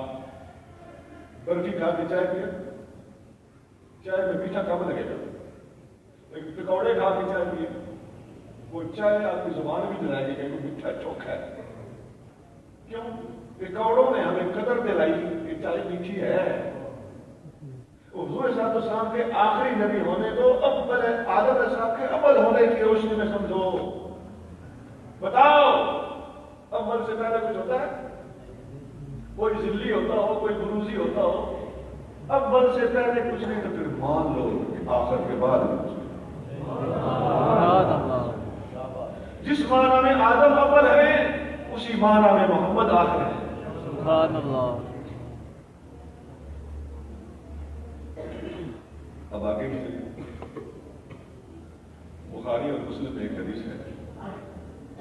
برفی کھا کے چائے پیا، چائے میں میٹھا کم لگے گا. لیکن پکوڑے کھا کے چائے پیے، وہ چائے آپ کی زبان بھی دلائے گی کہ وہ میٹھا چوکھا ہے. کیوں؟ پکوڑوں نے ہمیں قدر دلائی کہ چائے میٹھی ہے. حضور صلی اللہ علیہ وسلم کے آخری نبی ہونے کو اول آدم علیہ السلام کے اول ہونے کی روشنی میں سمجھو. بتاؤ اول سے پہلے کچھ ہوتا ہے؟ کوئی ذلی ہوتا ہو، کوئی بروزی ہوتا ہو، اول سے پہلے کچھ نہیں تو پھر مان لو کہ آخر کے بعد کچھ نہیں. جس معنی میں آدم اول ہے اسی معنی میں محمد آخر ہے. سبحان اللہ. اب آگے بھی بخاری اور مسلم میں ایک حدیث ہے،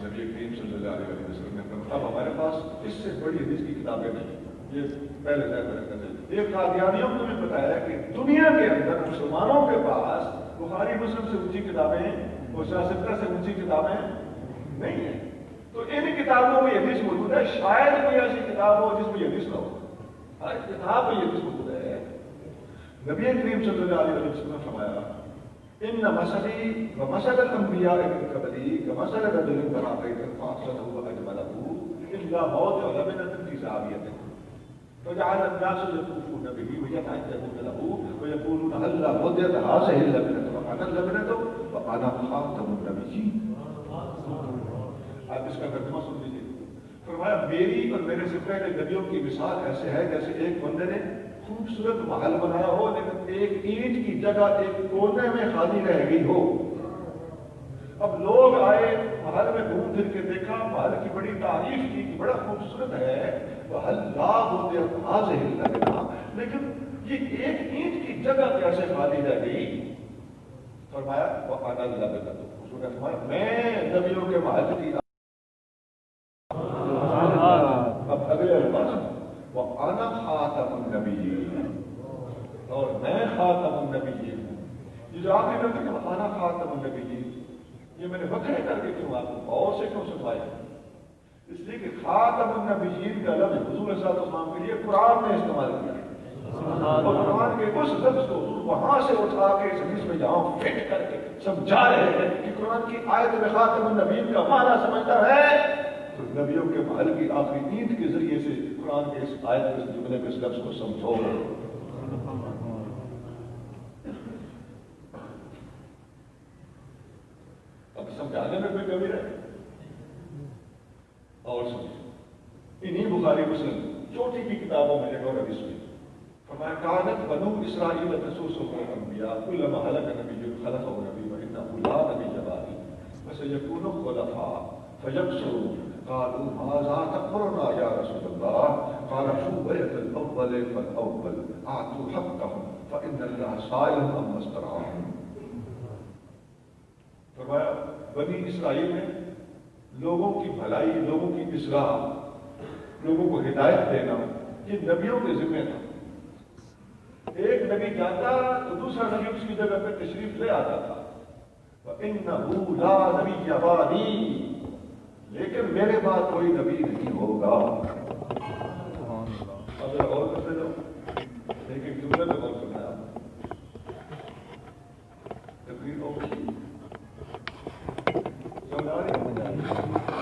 نبی کریم صلی اللہ علیہ وسلم نے فرمایا اب ہمارے پاس اس سے بڑی حدیث کی کتابیں نہیں. یہ پہلے ذہن میں رکھنا چاہیے. یہ قادیانیوں کو بھی بتایا کہ دنیا کے اندر مسلمانوں کے پاس بخاری مسلم سے اونچی کتابیں اور سیاستہ سے اونچی کتابیں نہیں ہیں. تو ان کتابوں میں یہ حدیث موجود ہے. شاید کوئی ایسی کتاب ہو جس میں یہ حدیث نہ ہو. ہر کتاب میں یہ حدیث موجود ہے. نبی کریم صلی اللہ علیہ وسلم نے فرمایا ان مثلی ومثل الانبیاء من قبلی کمثل رجل بنا بیتا فاحسنہ واجملہ الا موضع لبنۃ فی زاویۃ فجعل الناس يطوفون به ويتعجبون له ويقولون هل وضعت هذه اللبنة وأنا اللبنة وأنا خاتم النبيين. آپ اس کا ترجمہ سن لیجیے. فرمایا میری اور میرے سے پہلے نبیوں کی مثال ایسے ہے جیسے ایک بندے نے خوبصورت محل بنایا ہو لیکن ایک اینٹ کی جگہ ایک کونے میں خالی رہ گئی ہو. اب لوگ آئے محل میں گھوم پھر کے دیکھا، محل کی بڑی تعریف کی کہ بڑا خوبصورت ہے، محل لا ہوتے سے ہل لگنا، لیکن یہ ایک اینٹ کی جگہ کیسے خالی رہ گئی؟ فرمایا وہ آنا اللہ بتا دو. اس نے فرمایا میں نبیوں کے محل کی. اب اگلے الفاظ وَأَنَا خَاتَمُ النَّبِيِّينَ، اور میں خاتم النبیین ہوں. یہ جو آخری لفظ ہے وَأَنَا خَاتَمُ النَّبِيِّينَ، یہ میں نے وقعے کر کے کیوں آپ کو اور سے کیوں سنوایا؟ اس لیے کہ خاتم النبیین کا لفظ حضور صلی اللہ علیہ وسلم کے لیے قرآن نے استعمال کیا ہے، اور قرآن کے اس لفظ کو حضور وہاں سے اٹھا کے اس حدیث میں یہاں فٹ کر کے سمجھا رہے ہیں کہ قرآن کی آیت میں خاتم النبیین کا معنی سمجھتا ہے تو نبیوں کے محل کی آخری اینٹ کے ذریعے سے قرآن کے اس آیت کے اس جملے کے اس لفظ کو سمجھو. اب سمجھانے میں کوئی کمی رہے اور سمجھو. انہی بخاری مسلم چھوٹی کی کتابوں میں ایک اور حدیث ہوئی. فرمایا کانت بنو اسرائیل تسوسهم الانبیاء کلما هلك نبی خلفه نبی وانه لا نبی بعدی فسيكون خلفاء فيبصرون قالوا ماذا تأمرنا يا رسول الله؟ قال شوبية الأول فالأول أعطوا حقهم فإن الله سائل أما استرعاهم. فرمایا بنی اسرائیل میں لوگوں کی بھلائی، لوگوں کی اصلاح، لوگوں کو ہدایت دینا یہ نبیوں کے ذمہ تھا. ایک نبی جاتا تو دوسرا نبی اس کی جگہ پہ تشریف لے آتا تھا. فإنه لا نبی بعدی، لیکن میرے بعد کوئی نبی نہیں ہوگا. اب غور کرتے جاؤ، لیکن جملے میں غور کرنا ہے. تقریر اور سمجھا رہے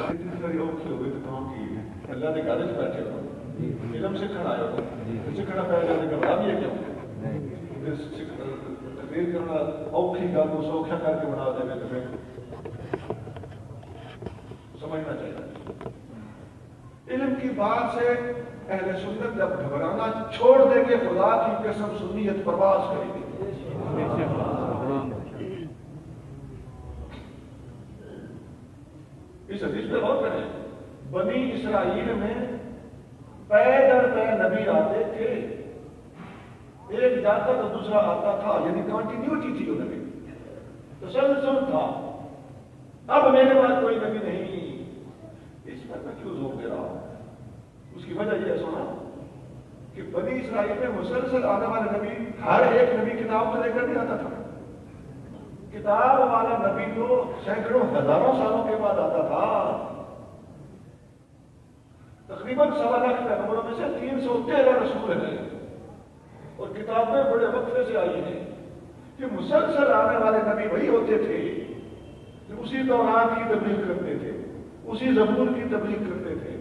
اتنی ساری اوکھی ہو گئی تو کام کی ہے. اللہ نے کالج بیٹھے ہو، علم سکھنا آئے ہو، سکھنا پہ جانے کا بڑا بھی ہے کیوں؟ تقریر کرنا اوکھی کا تو سوکھا کر کے بنا دے گا. تمہیں سمجھنا چاہیے علم کی بات سے اہل سنت جب گھبرانا چھوڑ دیں گے خدا کی قسم سنیت پرواز کریں گے. اس حدیث پہ غور کریں، بنی اسرائیل میں پے در پے نبی آتے تھے، ایک جاتا تو دوسرا آتا تھا، یعنی کنٹینیوٹی تھی وہ نبی، تسلسل تھا۔ اب میرے پاس کوئی نبی نہیں، اس پر میں کیوں زور دے رہا ہوں؟ اس کی وجہ یہ سنا کہ بنی اسرائیل میں مسلسل آنے والے نبی، ہر ایک نبی کتاب کو لے کر نہیں آتا تھا۔ کتاب والا نبی تو سینکڑوں ہزاروں سالوں کے بعد آتا تھا۔ تقریباً 1.25 لاکھ پیغمبروں میں سے 313 رسول ہیں، اور کتابیں بڑے وقفے سے آئی ہیں کہ مسلسل آنے والے نبی وہی ہوتے تھے جو اسی دوران کی تبلیغ کرتے تھے، اسی زبور کی تبلیغ کرتے تھے۔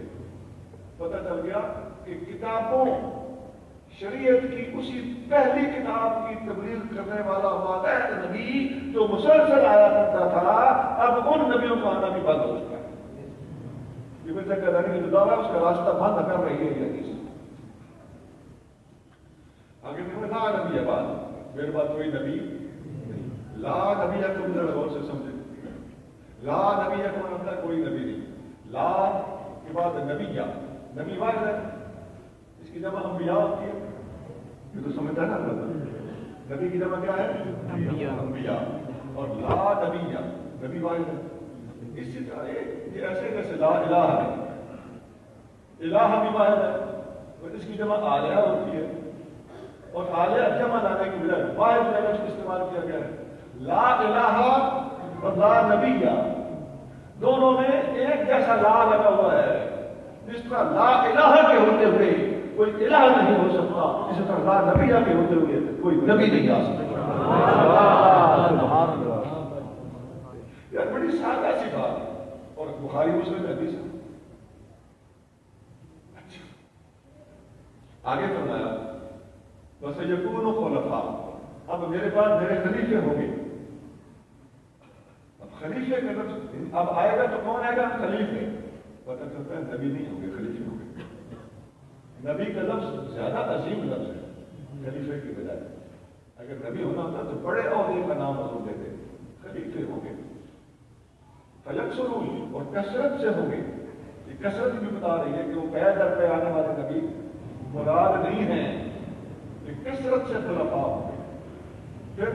پتہ چل گیا کہ کتابوں، شریعت کی اسی پہلی کتاب کی تبلیغ کرنے والا واحد نبی جو مسلسل آیا کرتا تھا، اب ان نبیوں کا آنا بھی بند ہو چکا ہے۔ یہ بھی تک کہ جو دعویٰ اس کا راستہ بند کر رہی ہے یہ حدیث۔ آگے دیکھو، لا نبی ہے بات، میرے بات کوئی نبی نہیں۔ لا نبی ہے، تم ذرا غور سے سمجھے، لا نبی ہے کو مطلب کوئی نبی نہیں۔ لا کے بعد نبی یا نبی واحد ہے، اس کی جمع انبیاء ہوتی ہے، یہ تو سمجھتا ہے نا اللہ۔ نبی کی جمع کیا ہے؟ انبیاء۔ اور لا نبی یا نبی واحد ہے۔ اسی طرح یہ ایسے جیسے لا الہ ہے، الہ بھی واحد ہے، اور اس کی جمع آلیہ ہوتی ہے، اور آلیہ جمع لانے کی بجائے واحد لفظ استعمال کیا گیا ہے۔ لا الہ اور لا نبی یا دونوں میں ایک جیسا لا لگا ہوا ہے۔ جس طرح لا الہ کے ہوتے ہوئے کوئی الہ نہیں ہو سکتا، اسی طرح لا نبی کے ہوتے ہوئے کوئی نبی نہیں آ سکتا۔ یار بڑی سادہ سی بات ہے، اور بخاری مسلم حدیث ہے۔ اچھا آگے فرمایا بس یکون خلفاء، اب میرے پاس میرے خلیفے ہوں گے۔ اب خلیفے کا لفظ اب آئے گا تو کون آئے گا؟ خلیفے۔ پتہ چلتا ہے نبی نہیں ہوں گے، خلیفے ہوں گے۔ نبی کا لفظ زیادہ عظیم لفظ ہے خلیفے کی بجائے۔ اگر نبی ہونا ہوتا تو بڑے عہدے کا نام ضرور دیتے، خلیفے ہوں گے۔ فیکثرون، اور کثرت سے ہوں گے۔ یہ کثرت بھی بتا رہی ہے کہ وہ پے در پے آنے والے نبی مراد نہیں ہیں، یہ کثرت سے خلفاء ہوں گے۔ پھر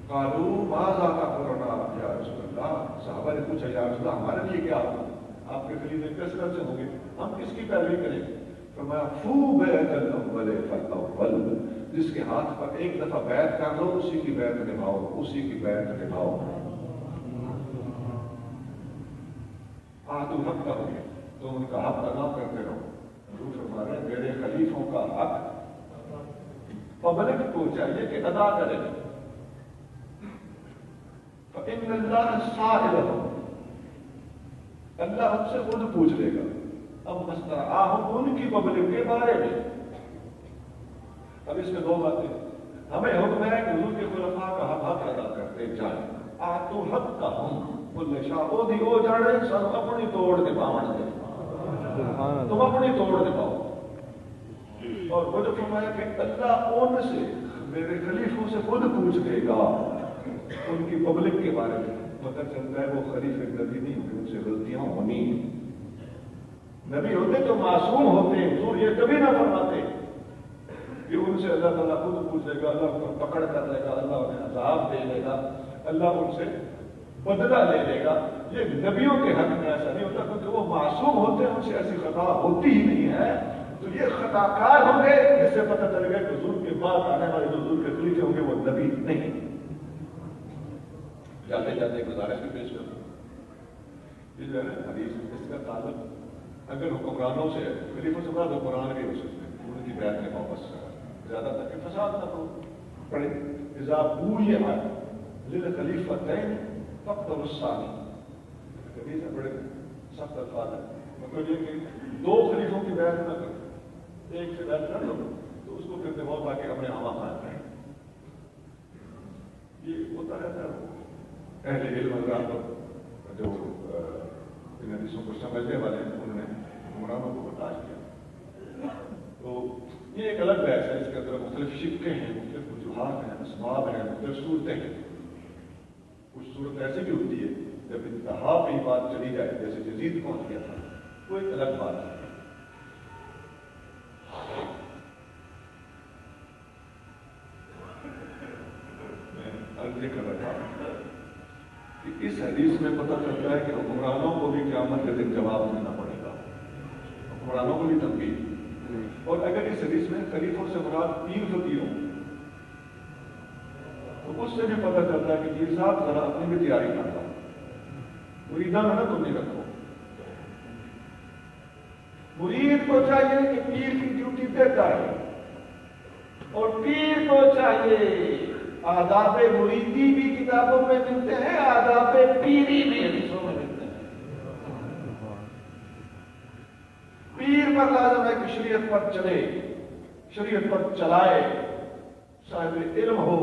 قالوا ماذا تأمرنا یا رسول اللہ، صحابہ نے پوچھا یا رسول اللہ ہمارے لیے کیا ہوگا؟ آپ کے خلیفے کثرت سے ہوں گے، ہم کس کی پیروی کریں؟ فرمایا فو بیعت الاول فالاول، جس کے ہاتھ پر ایک دفعہ بیعت کر لو اسی کی بیعت نبھاؤ، اسی کی بیعت نبھاؤ۔ عہد الحق کا ہو گیا تو ان کا حق ادا کرتے رہو۔ حضور فرما رہے ہیں میرے خلیفوں کا حق پبلک کو چاہیے کہ ادا کرے۔ فإن اللہ سائلهم، اللہ ہم سے خود پوچھ لے گا۔ اب مسترعاہم ان کی پبلک کے بارے میں۔ اب اس میں دو باتیں، ہمیں حکم ہے کہ حضور کے خلفاء کا حق ادا کرتے جائیں۔ آتو حق کا ہم بولے شاہ او دی او جاڑے سن اپنی توڑ کے باون دے، تم اپنی توڑ دے پاؤ۔ اور وہ جو فرمایا کہ اللہ ان سے، میرے خلیفوں سے خود پوچھ لے گا ان کی پبلک کے بارے میں۔ پتہ چلتا ہے وہ خلیفے نبی نہیں ہوتے، ان سے غلطیاں ہونی۔ نبی ہوتے تو معصوم ہوتے، حضور یہ کبھی نہ فرماتے کہ ان سے اللہ تعالیٰ خود پوچھ لے گا، اللہ ان کو پکڑ کر لے گا، اللہ انہیں عذاب دے لے گا، اللہ ان سے بدلہ لے لے گا۔ یہ نبیوں کے حق میں ایسا نہیں ہوتا کیونکہ وہ معصوم ہوتے ہیں، ان سے ایسی خطا ہوتی ہی نہیں ہے۔ تو یہ خطا کار ہوں گے، جس سے پتہ چلے گا کہ حضور کے بعد آنے والے جو حضور کے خلیفے ہوں گے وہ نبی نہیں۔ جاتے جاتے ایک گزارش بھی پیش کروں، یہ جو ہے نا حدیث، اس کا تعلق اگر حکمرانوں سے، خلیفوں سے بعد قرآن کے رسول میں ان کی بیعت میں واپس زیادہ تک فساد نہ پڑے۔ اذا بویع للخلیفتین فقتلوا الثانی، حدیث بڑے سخت الفاظ ہیں، مطلب یہ کہ دو خلیفوں کی بیعت نہ کرو، ایک سے بیعت کر لو تو اس کو پھر بہت تاکہ اپنے عامہ خان کریں۔ یہ ہوتا رہتا ہے۔ اہل علم حضرات جو ان حدیثوں کو سمجھنے والے ہیں انہوں نے حکمرانوں کو برداشت کیا۔ تو یہ ایک الگ بحث ہے، اس کے اندر مختلف شقیں ہیں، مختلف وجوہات ہیں، اسباب ہیں، مختلف صورتیں ہیں۔ کچھ صورت ایسی بھی ہوتی ہے جب انتہا پہ بات چلی جائے جیسے یزید پہنچ گیا تھا وہ ایک الگ بات ہے. میں عرض کر رہا تھا کہ اس حدیث میں پتہ چلتا ہے کہ حکمرانوں کو بھی قیامت کے دن جواب دینا پڑے گا، حکمرانوں کو بھی تنقید. اور اگر اس حدیث میں خلیفوں سے مراد پیر فقیر ہوں تو اس سے بھی پتہ چلتا ہے کہ پیر صاحب ذرا اپنی بھی تیاری کرتا مریدان ہے نا تم نہیں رکھو. مرید کو چاہیے کہ پیر کی ڈیوٹی دیتا ہے، اور پیر کو چاہیے آداب مریدی بھی کتابوں میں ملتے ہیں، آداب پیری بھی حدیثوں میں ملتے ہیں. پیر پر لازم ہے کہ شریعت پر چلے، شریعت پر چلائے، صاحب علم ہو،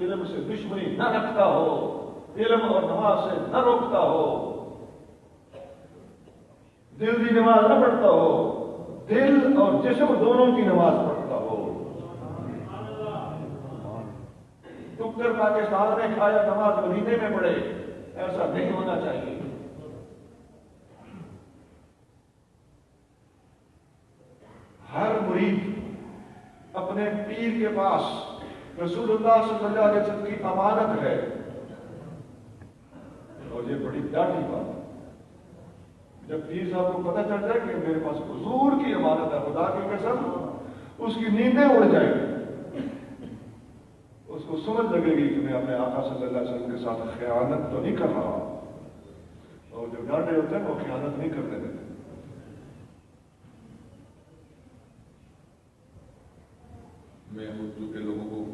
علم سے دشمنی نہ رکھتا ہو، علم اور نماز سے نہ روکتا ہو، دل کی نماز نہ پڑھتا ہو، دل اور جسم دونوں کی نماز پڑھتا ہو. ڈاکٹر پاکستان میں کھایا نماز مدینے میں پڑھے، ایسا نہیں ہونا چاہیے. ہر مرید اپنے پیر کے پاس رسول اللہ صلی اللہ علیہ وسلم کی امانت ہے، اور یہ بڑی ڈاٹی بات ہے. جب پیر صاحب کو پتہ چل جائے کہ میرے پاس حضور کی امانت ہے، خدا کی قسم اس کی نیندیں اڑ جائیں گی. اس کو سمجھ لگے گی کہ میں اپنے آقا صلی اللہ علیہ وسلم کے ساتھ خیانت تو نہیں کر رہا، اور جو ڈانٹے ہوتے ہیں وہ خیانت نہیں کرنے دیتے. میں اردو کے لوگوں کو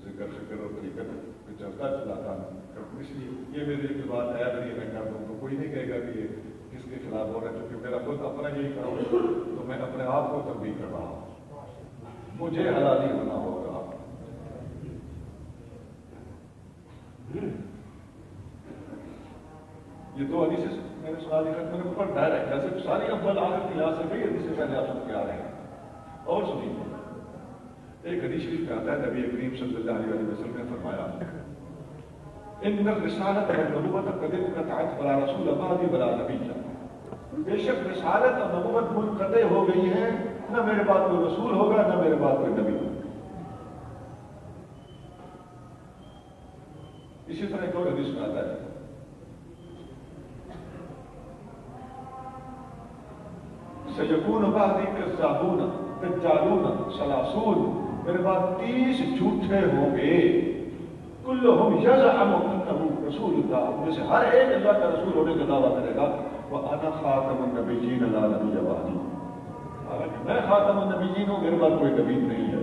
ذکر فکر اور طریقت پہ چلتا چلاتا ہوں، اس لیے یہ میرے لیے بات ہے نہیں میں کر دوں تو کوئی نہیں کہے گا کہ یہ کس کے خلاف ہو رہا ہے، کیونکہ میرا خود اپنا یہی کروں تو میں اپنے آپ کو تنبیہ کر رہا ہوں، مجھے حلالی ہونا ہوگا. یہ دو حدیثیں میں نے سنا دی میں نے اوپر ڈائریکٹ ویسے ساری افضل آخر کی لحاظ سے کئی حدیثیں پہلے آپ سب کے آ رہے ہیں. اور سنیے ایک حدیث شریف میں آتا ہے نبی کریم صلی اللہ علیہ وسلم نے فرمایا ان الرسالۃ والنبوۃ قد انقطعت فلا رسول بعدی ولا نبی. بے شک رسالت اور نبوت منقطع ہو گئی ہے، نہ میرے بعد کوئی رسول ہوگا نہ میرے بعد کوئی نبی ہوگا. اسی طرح ایک اور حدیث میں آتا ہے سیکون بعدی کذابون دجالون سلاسون، میرے بعد 30 جھوٹے ہوں گے، کلہم یزعم انہ رسول اللہ، ان میں سے ہر ایک اللہ کا رسول ہونے کا دعویٰ کرے گا. وَأَنَا خَاتَمُ النَّبِيِّينَ لَا نَبِيَّ بَعْدِي، حالانکہ میں خاتم النبیین ہوں، میرے بعد کوئی نبی نہیں ہے.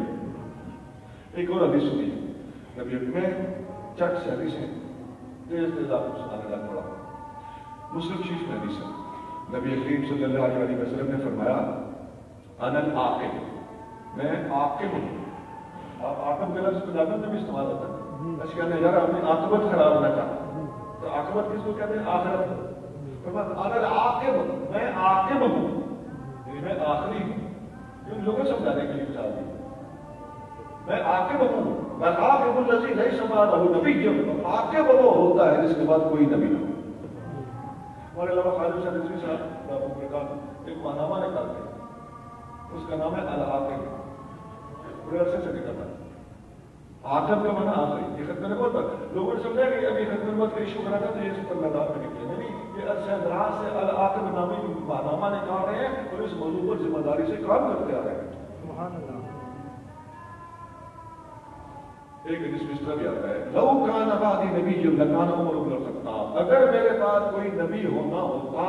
ایک اور حدیث سنی نبی میں چٹ سے حدیث ہے تیز تیز آپ کو سنانے لگ پڑا. مسلم شریف میں حدیث ہے نبی کریم صلی اللہ علیہ وسلم نے فرمایا انا العاقب، میں عاقب ہوں. آپ عاقب کے لفظ پنجابی میں بھی استعمال ہوتا ہے، اس کہتے ہیں یار اپنی عاقبت خراب نہ کر، تو عاقبت کس کو کہتے ہیں؟ آخرت. انا العاقب، میں عاقب ہوں، یعنی میں آخری ہوں. ان لوگوں کو سمجھانے کے لیے بتا دیا میں عاقب ہوں. والعاقب الذی لیس بعدہ نبی، عاقب وہ ہوتا ہے جس کے بعد کوئی نبی نہ ہو. ہمارے علاوہ خالد شاہ نظری صاحب بابا برکات ایک ماہنامہ نکالتے ہیں، اس کا نام ہے العاقب، بڑے عرصے سے نکلتا ہے. عاقب کا معنی آخری. یہ ختم نبوت پر لوگوں نے سمجھا کہ ابھی ختم نبوت کا ایشو کرا تھا تو یہ اس پر میدان میں نکلے. نہیں، یہ عرصہ دراز سے العاقب نامی ماہنامہ نکال رہے ہیں اور اس موضوع پر ذمہ داری سے کام کرتے آ رہے ہیں. سبحان اللہ. ایک حدیث میں اس طرح بھی آتا ہے لو کان بعدی نبی لکان عمر بن الخطاب، اگر میرے پاس کوئی نبی ہونا ہوتا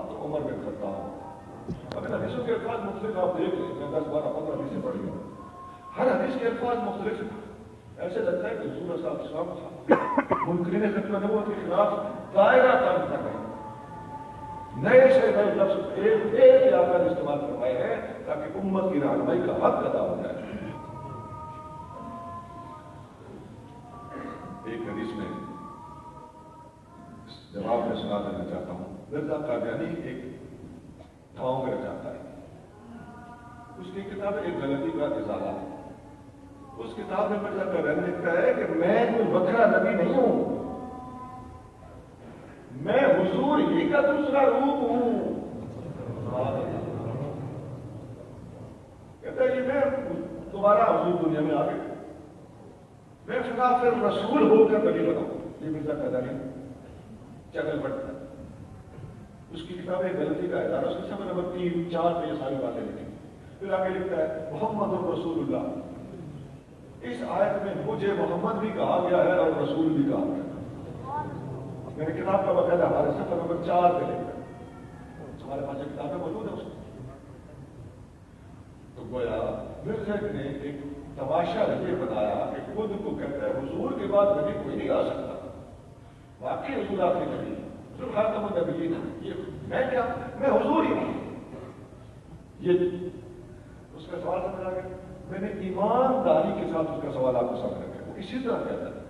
تو عمر بن الخطاب. اگر حدیثوں کے الفاظ مختلف آپ دیکھ لیں، میں 10 12 15 حدیثیں پڑھ لوں، ہر حدیث کے الفاظ مختلف ہیں. ایسے لگتا ہے کہ رسول صاحب صاحب منکرین ختم نبوت کے خلاف دائرہ کام کر رہے ہیں، نئے سے نئے لفظ ایک ایک آ کر استعمال کروائے ہیں تاکہ امت کی رہنمائی کا حق ادا ہو جائے. ایک حدیث میں جواب میں سنا دینا چاہتا ہوں. مرزا قادیانی ایک تھاؤں میں جاتا ہے، اس کی کتاب ایک غلطی کا ازالہ ہے. اس کتاب میں مرزا قادیانی لکھتا ہے کہ میں کوئی بکرا نبی نہیں ہوں، میں حضور ہی کا دوسرا روپ ہوں. کہتا ہے یہ میں دوبارہ حضور دنیا میں آ گیا, میں خدا پھر رسول ہو کر نبی بناؤں. یہ مرزا قادیانی چینل بٹتا ہے, اس کی کتاب ہے غلطی کا ادارہ, اس کے سمے نمبر 3-4 پہ یہ ساری باتیں لکھی. پھر آگے لکھتا ہے محمد رسول اللہ. اس آیت میں مجھے محمد بھی کہا گیا ہے اور رسول بھی کہا گیا ہے. میں نے کتاب کا باقاعدہ ہمارے صفحہ نمبر 4 پہ لکھا ہے, ہمارے پاس یہ کتابیں موجود ہیں اس میں. تو گویا مرزا نے ایک تماشا یہ بنایا کہ خود کو کہتا ہے حضور کے بعد نبی کوئی نہیں آ سکتا. واقعی حضور آخری نبی جو خاتم النبیین ہے. یہ میں کیا, میں حضور ہی ہوں. یہ اس کا سوال سمجھ آ گیا. میں نے ایمانداری کے ساتھ اس کا سوال آپ کو سمجھ رکھا. وہ اسی طرح کہتا ہے.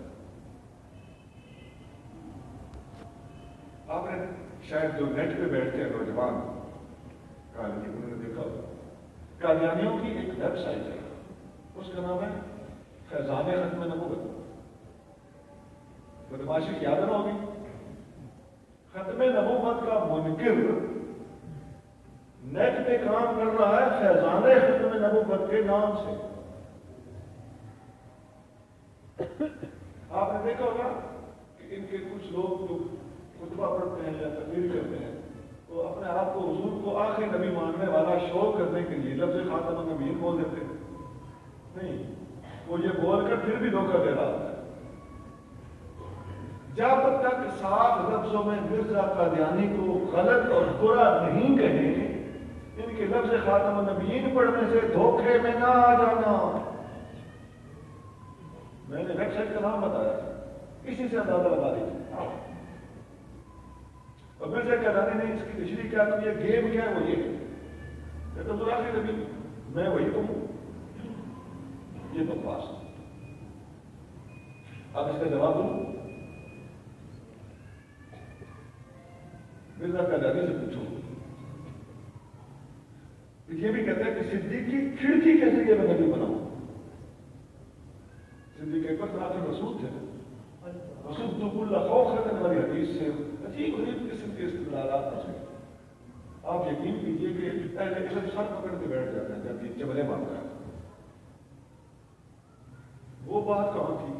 آپ نے شاید جو نیٹ پہ بیٹھتے ہیں نوجوان قادیانی, انہوں نے دیکھا قادیانیوں کی ایک ویب سائٹ ہے, اس کا نام ہے فیضان ختم نبوت. بدماشی کی یاد نہ ہوگی. ختم نبوت کا منکر نیٹ پہ کام کر رہا ہے فیضان ختم نبوت کے نام سے. آپ نے دیکھا ہوگا کہ ان کے کچھ لوگ جو خطبہ پڑھتے ہیں یا تقریر کرتے ہیں تو اپنے آپ کو حضور کو آخری نبی ماننے والا شو کرنے کے لیے لفظ خاتم النبیین بول دیتے ہیں. نہیں, وہ یہ بول کر پھر بھی دھوکہ دے رہا ہے. جب تک صاف لفظوں میں مرزا قادیانی کو غلط اور برا نہیں کہیں, ان کے لفظ خاتم النبیین پڑھنے سے دھوکے میں نہ آ جانا. میں نے ویب سائٹ کا نام بتایا, اسی سے اندازہ لگا لیجیے. اور مرزا قادیانی نے اس کی تشریح کیا کہ یہ گیم کیا ہے, وہ یہ ہے کہ حضور آخری نبی میں وہی تو ہوں. یہ بکواس. اب اس کا جواب دوں. مرزا قادیانی سے پوچھو, یہ بھی کہتے ہیں کہ صدیق کی کھڑکی کے ذریعے میں نبی بناؤں. صدیق اکبر آخر رسول تھے. وصدق اللہ خوفا والی حدیث سے عجیب غریب قسم کے استدلالات ہیں. آپ یقین کیجیے کہ پہلے سر پکڑ کے بیٹھ جاتے ہیں جب جبلے مانگتا ہے. وہ بات کہاں تھی؟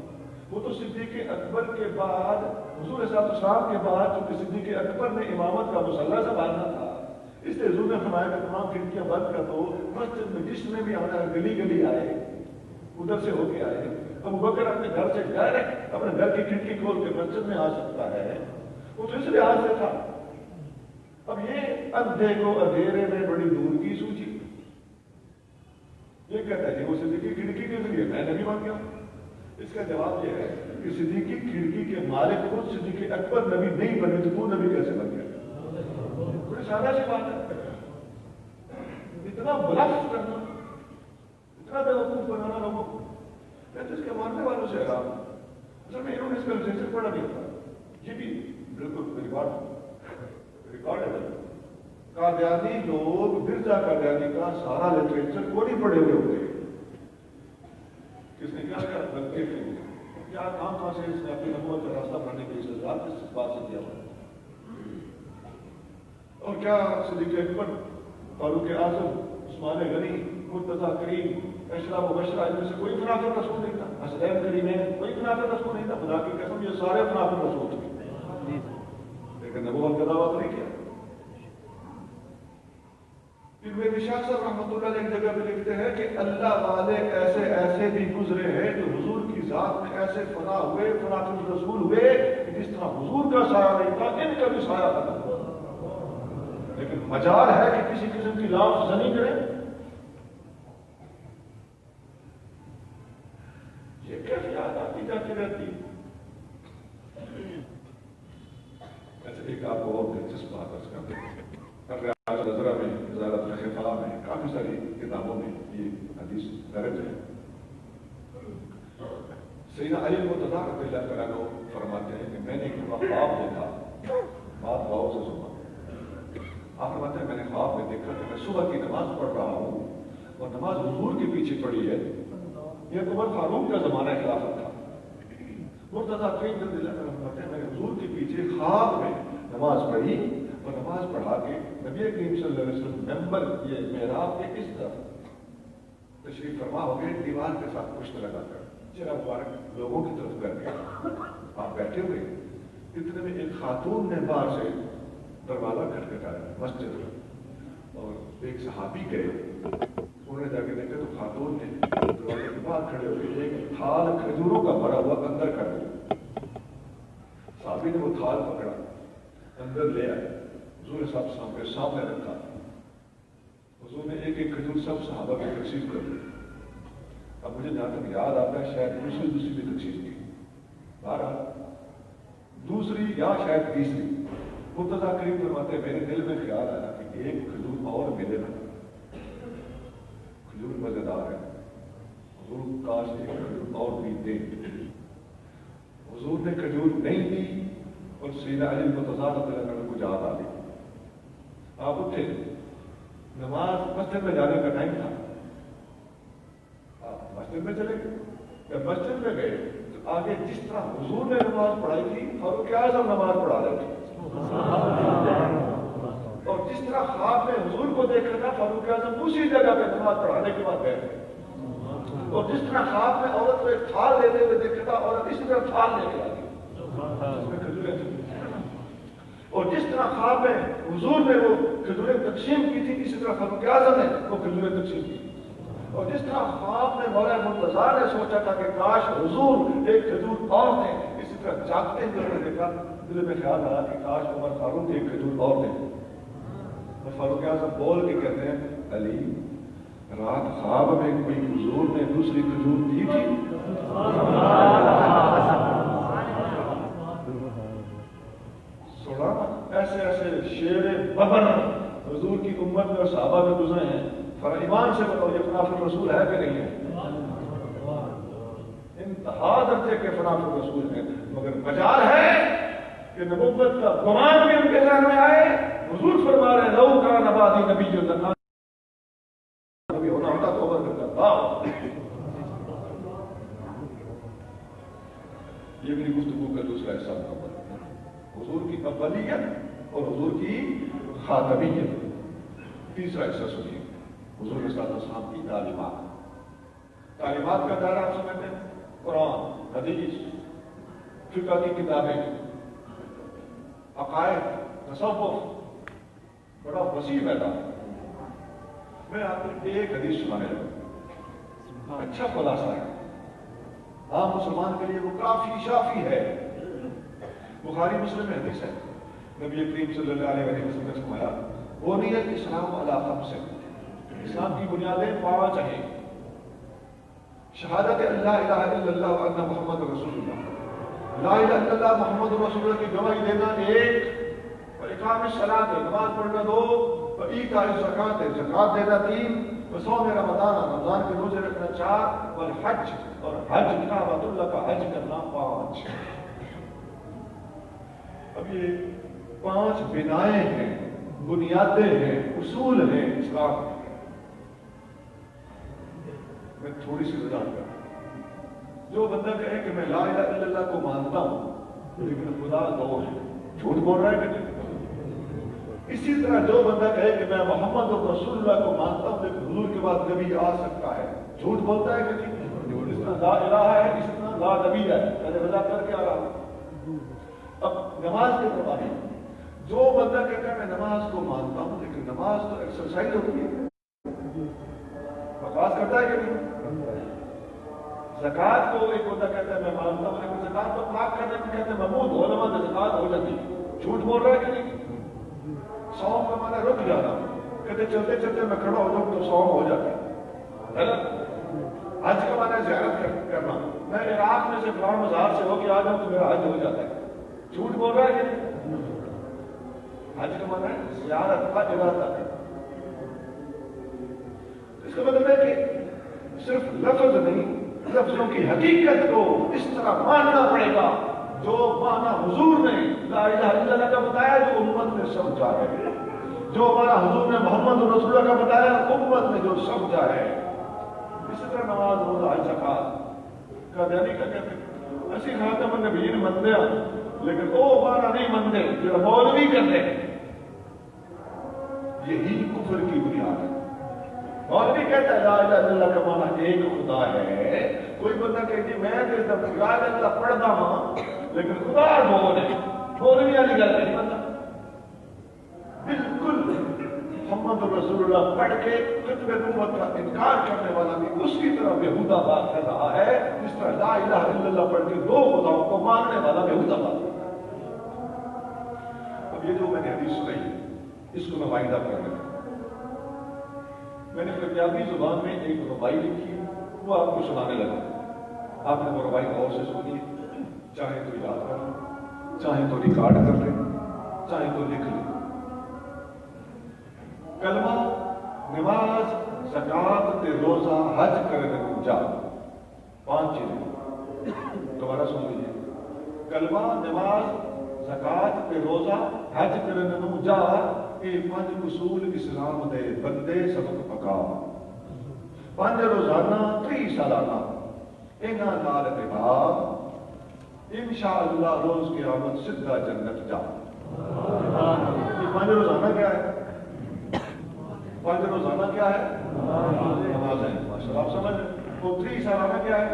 وہ تو صدیق اکبر کے بعد, حضور صلی اللہ علیہ وسلم کے بعد, چونکہ صدیق اکبر نے امامت کا مسلح سنبھالنا تھا, اس لیے حضور نے فرمایا کہ تمام کھڑکیاں بند کر دو. مسجد میں جس میں بھی آنا ہے گلی گلی آئے, ادھر سے ہو کے آئے. ابو بکر اپنے گھر سے ڈائریکٹ اپنے گھر کی کھڑکی کھول کے مسجد میں آ سکتا ہے, وہ تو اس لحاظ سے تھا. اب یہ اندھے کو اندھیرے میں بڑی دور کی سوچی. یہ کہتا ہے کہ وہ صدیق کی کھڑکی کے ذریعے میں نبی بن گیا. اس کا جواب یہ ہے کہ صدیق کی کھڑکی کے مالک خود صدیق اکبر نبی نہیں بنے تو وہ نبی کیسے بن گیا؟ بڑی سادہ سی بات ہے. اتنا بلف کرنا, اتنا بیوقوف بنانا لوگوں کو. میں تو اس کے ماننے والوں سے حیران ہوں. اصل میں انہوں نے اس کا لٹریچر پڑھا نہیں تھا. یہ بھی بالکل ریکارڈ ہے. قادیانی لوگ مرزا قادیانی کا سارا لٹریچر کو نہیں پڑھے ہوئے ہوتے. کس نے کیا غلطی کی, کیا کہاں سے اس نے اپنی نبوت کا راستہ پڑھنے کے لیے اس بات سے کیا ہوا, اور کیا صدیق اکبر, فاروق اعظم, عثمان غنی, مرتضیٰ کریم, اشرا مبشرہ, ان میں سے کوئی منافق رسول نہیں تھا. حسنین کریمین, کوئی منافق رسول نہیں تھا. خدا کی قسم یہ سارے منافق رسول تھے, لیکن نبوت کا دعویٰ نہیں کیا. پھر میرے شاہ صاحب رحمۃ اللہ علیہ ایک جگہ پہ لکھتے ہیں کہ اللہ والے ایسے ایسے بھی گزرے ہیں جو حضور کی ذات میں ایسے فنا ہوئے, فناۃ الرسول ہوئے کہ جس طرح حضور کا سایہ نہیں تھا ان کا بھی سایہ تھا. لیکن مجال ہے کہ کسی قسم کی لام زنی کریں. یہ کیفیات آتی جاتی رہتی. ایسے ایک آپ کو اور دلچسپ بات عرض کرتے ہیں. نظرہ میں, وزارت خفا میں, کافی ساری کتابوں میں یہ حدیث درج ہے. سیدنا علی مرتضیٰ رضی اللہ تعالیٰ عنہ فرماتے ہیں کہ میں نے ایک خواب دیکھا. بات غور سے سنا. آپ فرماتے ہیں میں نے خواب میں دیکھا کہ میں صبح کی نماز پڑھ رہا ہوں اور نماز حضور کے پیچھے پڑی ہے. یہ عمر فاروق کا زمانہ خلافت تھا. مرتضیٰ کریم رضی اللہ عنہ فرماتے ہیں میں نے حضور کے پیچھے خواب میں نماز پڑھی اور نماز پڑھا کے نبی کریم صلی اللہ علیہ وسلم ممبر یہ محراب کے اس طرف تشریف فرما ہو گئے دیوار کے ساتھ پشت لگا کر چہرہ مبارک لوگوں کی طرف کر کے آپ بیٹھے ہوئے اتنے میں ایک خاتون نے باہر سے دروازہ کھٹکھٹایا مسجد میں اور ایک صحابی گئے انہوں نے جا کے دیکھا تو خاتون نے دروازے کے باہر کھڑے ہو کے ایک تھال کھجوروں کا بھرا ہوا اندر کر دیا صحابی نے وہ تھال پکڑا اندر لے آئے حضور صاحب کے سامنے رکھا حضور نے ایک ایک کھجور سب صحابہ کی تقسیم کر دی اب مجھے جہاں تک یاد آتا ہے شاید دوسری بھی تقسیم کی بہرحال دوسری یا شاید تیسری مرتضیٰ کریم فرماتے میرے دل میں خیال آیا کہ ایک کھجور اور ملے نا کھجور مزیدار ہے حضور کاش ایک کھجور اور بھی دے حضور نے کھجور نہیں دی اور سیدنا علی مرتضیٰ رضی اللہ عنہ کو یاد آ گئی آپ اٹھے نماز مسجد میں جانے کا ٹائم تھا آپ مسجد میں چلے گئے جب مسجد میں گئے تو آگے جس طرح حضور نے نماز پڑھائی تھی فاروق اعظم نماز پڑھا رہے تھے اور جس طرح خواب میں حضور کو دیکھا تھا فاروق اعظم اسی جگہ پہ نماز پڑھانے کے بعد گئے تھے اور جس طرح خواب میں عورت کو ایک تھال لیتے ہوئے دیکھا تھا عورت اسی طرح تھال لے کے آ گئی اور جس طرح خواب میں حضور نے وہ کھجوریں تقسیم کی تھی اسی طرح فاروق اعظم نے وہ کھجوریں تقسیم کی اور جس طرح خواب میں مولانا مرتضیٰ نے سوچا تھا کہ کاش حضور ایک کھجور اور دیں اسی طرح جاگتے ہوئے دیکھا دل میں خیال آیا کہ کاش عمر فاروق ایک کھجور اور دیں اور فاروق اعظم بول کے کہتے ہیں علی رات خواب میں کوئی حضور نے دوسری کھجور دی تھی ایسے ایسے شیر ببر حضور کی امت میں اور صحابہ میں گزرے ہیں ایمان سے بتاؤ یہ فناف الرسول ہے کہ نہیں ہے انتہا درجے کے فناف الرسول ہیں مگر مجال ہے کہ نبوت کا گمان بھی ان کے ذہن میں آئے حضور فرما رہے ہیں لو کا نبادی نبی جو نبی ہونا ہوتا تو عمر کرتا یہ میری گفتگو کا دوسرا حصہ مکمل حضور کی اولیت اور حضور کی خاتمیت تیسرا حصہ سنیے حضور صلی اللہ علیہ وسلم کی تعلیمات کا دائرہ آپ سمجھتے ہیں قرآن حدیث فقہ کی کتابیں عقائد تصوف بڑا وسیع میدان میں آپ کو ایک حدیث سنانے لگا اچھا خلاصہ ہے عام مسلمان کے لیے وہ کافی شافی ہے بخاری مسلم میں حدیث ہے نبی کریم صلی اللہ علیہ وسلم نے فرمایا بنیت الاسلام علی خمس اسلام کی بنیادیں 5 ہیں شہادت اللہ الہ الا اللہ و ان محمد رسول اللہ لا الہ الا اللہ محمد رسول اللہ کی گواہی دینا 1 و اقام الصلاۃ نماز پڑھنا 2 و ایتاء الزکات زکات دینا 3 و صوم رمضان رمضان کے روزے رکھنا 4 و الحج اور حج کعبۃ اللہ کا حج کرنا 5 اب یہ 5 بنائیں ہیں بنیادیں ہیں اصول ہیں اسلام میں تھوڑی سی وضاحت کروں جو بندہ کہے کہ میں لا الہ الا اللہ کو مانتا ہوں لیکن خدا دو ہے جھوٹ بول رہا ہے کہ نہیں اسی طرح جو بندہ کہے کہ میں محمد رسول اللہ کو مانتا ہوں لیکن حضور کے بعد نبی آ سکتا ہے جھوٹ بولتا ہے کہ نہیں جس طرح لا الہ ہے اس طرح لا نبی ہے پہلے وضاحت کر کے آ رہا ہوں اب نماز کے پرواہی جو بندہ کہتا ہے میں نماز کو مانتا ہوں لیکن نماز تو ایکسرسائز ہوتی ہے بکواس کرتا ہے کہ نہیں زکات کو ایک بندہ کہتا ہے میں مانتا ہوں لیکن زکات کو پاک کرنے کو کہتے ہیں محمود ہو نماز زکات ہو جاتی جھوٹ بول رہا ہے کہ نہیں سوم کا معنی رک جانا کہتے چلتے چلتے میں کھڑا ہو جاؤں تو سوم ہو جاتا ہے حج کا معنی زیارت کرنا میں عراق میں سے فلاں مزار سے ہو کے آ جاؤں تو میرا حج ہو جاتا ہے جھوٹ بول رہا ہے کہ حج کا معنی ہے زیارت کا ارادہ ہے اس کا مطلب ہے کہ صرف لفظ نہیں لفظوں کی حقیقت کو اس طرح ماننا پڑے گا جو معنی حضور نے لا الہ الا اللہ کا بتایا جو امت نے سمجھا ہے جو معنی حضور نے محمد رسول اللہ کا بتایا امت نے جو سمجھا ہے اسی طرح نماز روزہ حج زکات کا دینی کا کہتے ہیں اسی خاتم النبیین بندے لیکن وہ ہمارا نہیں بندے جو مولوی کرتے یہی کفر کی بنیاد ہے. مولوی کہتا ہے لا الہ الا اللہ کا معنی ایک خدا ہے. کوئی بندہ کہ جی میں لا الہ الا اللہ پڑھتا ہوں لیکن خدا دو نہیں. مولوی والی گل نہیں بندہ بالکل محمد رسول اللہ پڑھ کے ختم نبوت کا انکار کرنے والا بھی اس کی طرح بےہودہ بات کر رہا ہے جس طرح لا الہ الا اللہ پڑھ کے دو خداؤں کو ماننے والا بےہودہ بات. اب یہ جو میں نے حدیث سنائی اس کو نمائندہ کرنے کا میں نے پنجابی زبان میں ایک ربائی لکھی وہ آپ کو سنانے لگا. آپ نے وہ ربائی غور سے سنی چاہے تو یاد کر لیں چاہے تو ریکارڈ کر لیں چاہے تو لکھ لیں. کلمہ نماز زکات تے روزہ حج کرنے کو جا 5 چیزیں دوبارہ سن لیجیے. کلمہ نماز زکات تے روزہ حج کرنے کو جا یہ 5 اصول اسلام دے بندے سبق پکا 5 روزانہ 30 سالانہ انہاں نال دے بعد انشاءاللہ روز قیامت سیدھا جنت جا. یہ 5 روزانہ کیا ہے؟ 5 روزانہ کیا ہے؟ نماز ہے. ماشاءاللہ آپ سمجھ وہ 30 سالانہ کیا ہے؟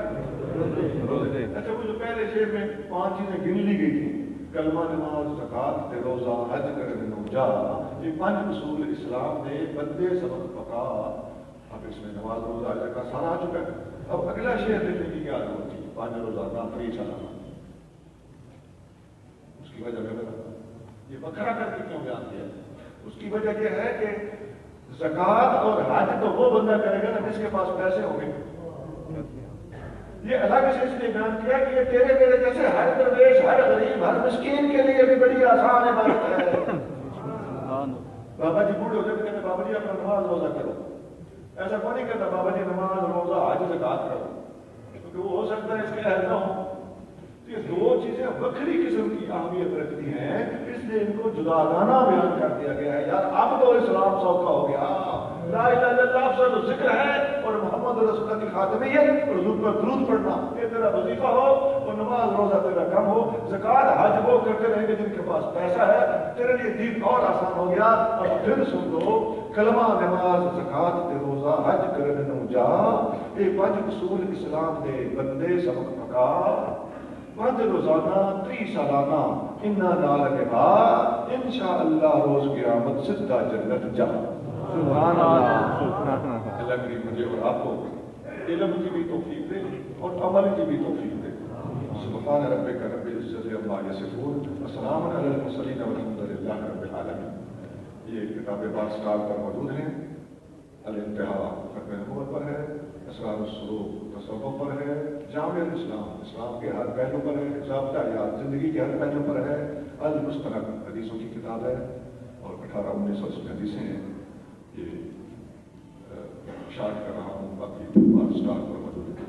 روزے. اچھا وہ جو پہلے شعر میں 5 چیزیں گن لی گئی تھی کلمہ نماز زکات تے روزہ حج کرنے کو جا یہ 5 اصول اسلام دے بندے سبق پکا. اب اس میں نماز روزہ حج کا سارا آ چکا ہے. اب اگلا شعر دیکھنے کی کیا ضرورت تھی 5 روزانہ 30 سالانہ. اس کی وجہ میں یہ بکھرا کر کے کیوں بیان کیا؟ اس کی وجہ یہ ہے کہ زکات اور حج تو وہ بندہ کرے گا نا جس کے پاس پیسے ہوں گے. یہ الگ سے اس نے بیان کیا کہ یہ تیرے میرے جیسے ہر درویش ہر غریب ہر مسکین کے لیے بھی بڑی آسان ہے بات ہے. بابا جی بوڑھے ہوتے کہتے بابا جی اپنا نماز روزہ کرو. ایسا کون نہیں کہتا بابا جی نماز روزہ حج زکات کرو کیونکہ وہ ہو سکتا ہے اس کے اہل نہ ہو. یہ 2 چیزیں وکری قسم کی اہمیت رکھتی ہیں اس لیے ان کو جداگانہ بیان کر دیا گیا ہے. یار اب تو اسلام سوکھا ہو گیا. لا الہ الا اللہ کا جو ذکر ہے اور محمد رسول اللہ کی خاتمیت اور حضور پر درود پڑھنا یہ تیرا وظیفہ ہو اور نماز روزہ تیرا کم ہو. زکات حج وہ کرتے رہیں گے جن کے پاس پیسہ ہے. تیرے لیے دین اور آسان ہو گیا. اب پھر سن لو کلمہ نماز زکات تے روزہ حج کرنے نو جا یہ 5 اصول اسلام دے بندے سبق پکا 5 روزانہ 30 سالانہ انہاں نال کے بعد انشاءاللہ روز قیامت سیدھا جنت جا. سبحان اللہ. اللہ کریم مجھے اور آپ کو علم کی بھی توفیق دے اور عمل کی بھی توفیق دے. سبحان ربک رب العزت عما یصفون وسلام علی المرسلین والحمد للہ رب العالمین. یہ کتاب پاک اسٹال پر موجود ہیں. الانتہا ختم نبوت پر ہے. اسرار السلوک تصوف پر ہے. جامع الاسلام اسلام کے ہر پہلو پر ہے. ضابطہ حیات زندگی کے ہر پہلو پر ہے. المستند حدیثوں کی کتاب ہے اور 18-19 اس میں حدیثیں ہیں. یہ شارٹ کر رہا ہوں باقی بات اسٹارٹ پر موجود ہے.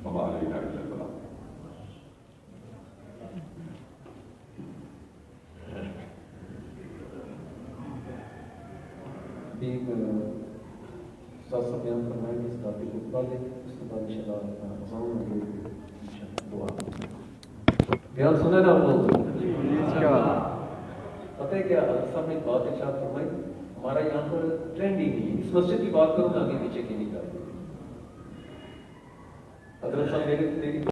ہمارے ادارے بلا ایک ساتھ بیان فرمائیں گے اس ٹاپک کو پڑھ لیں اس کے بعد انشاءاللہ دعا بیان سنے نا آپ لوگ. پتہ ہے کیا سب نے ایک بات ارشاد فرمائی ہمارا یہاں پر ٹرینڈنگ نہیں. اس مسجد کی بات کروں گا آگے پیچھے کی نہیں کرتے. حضرت صاحب میری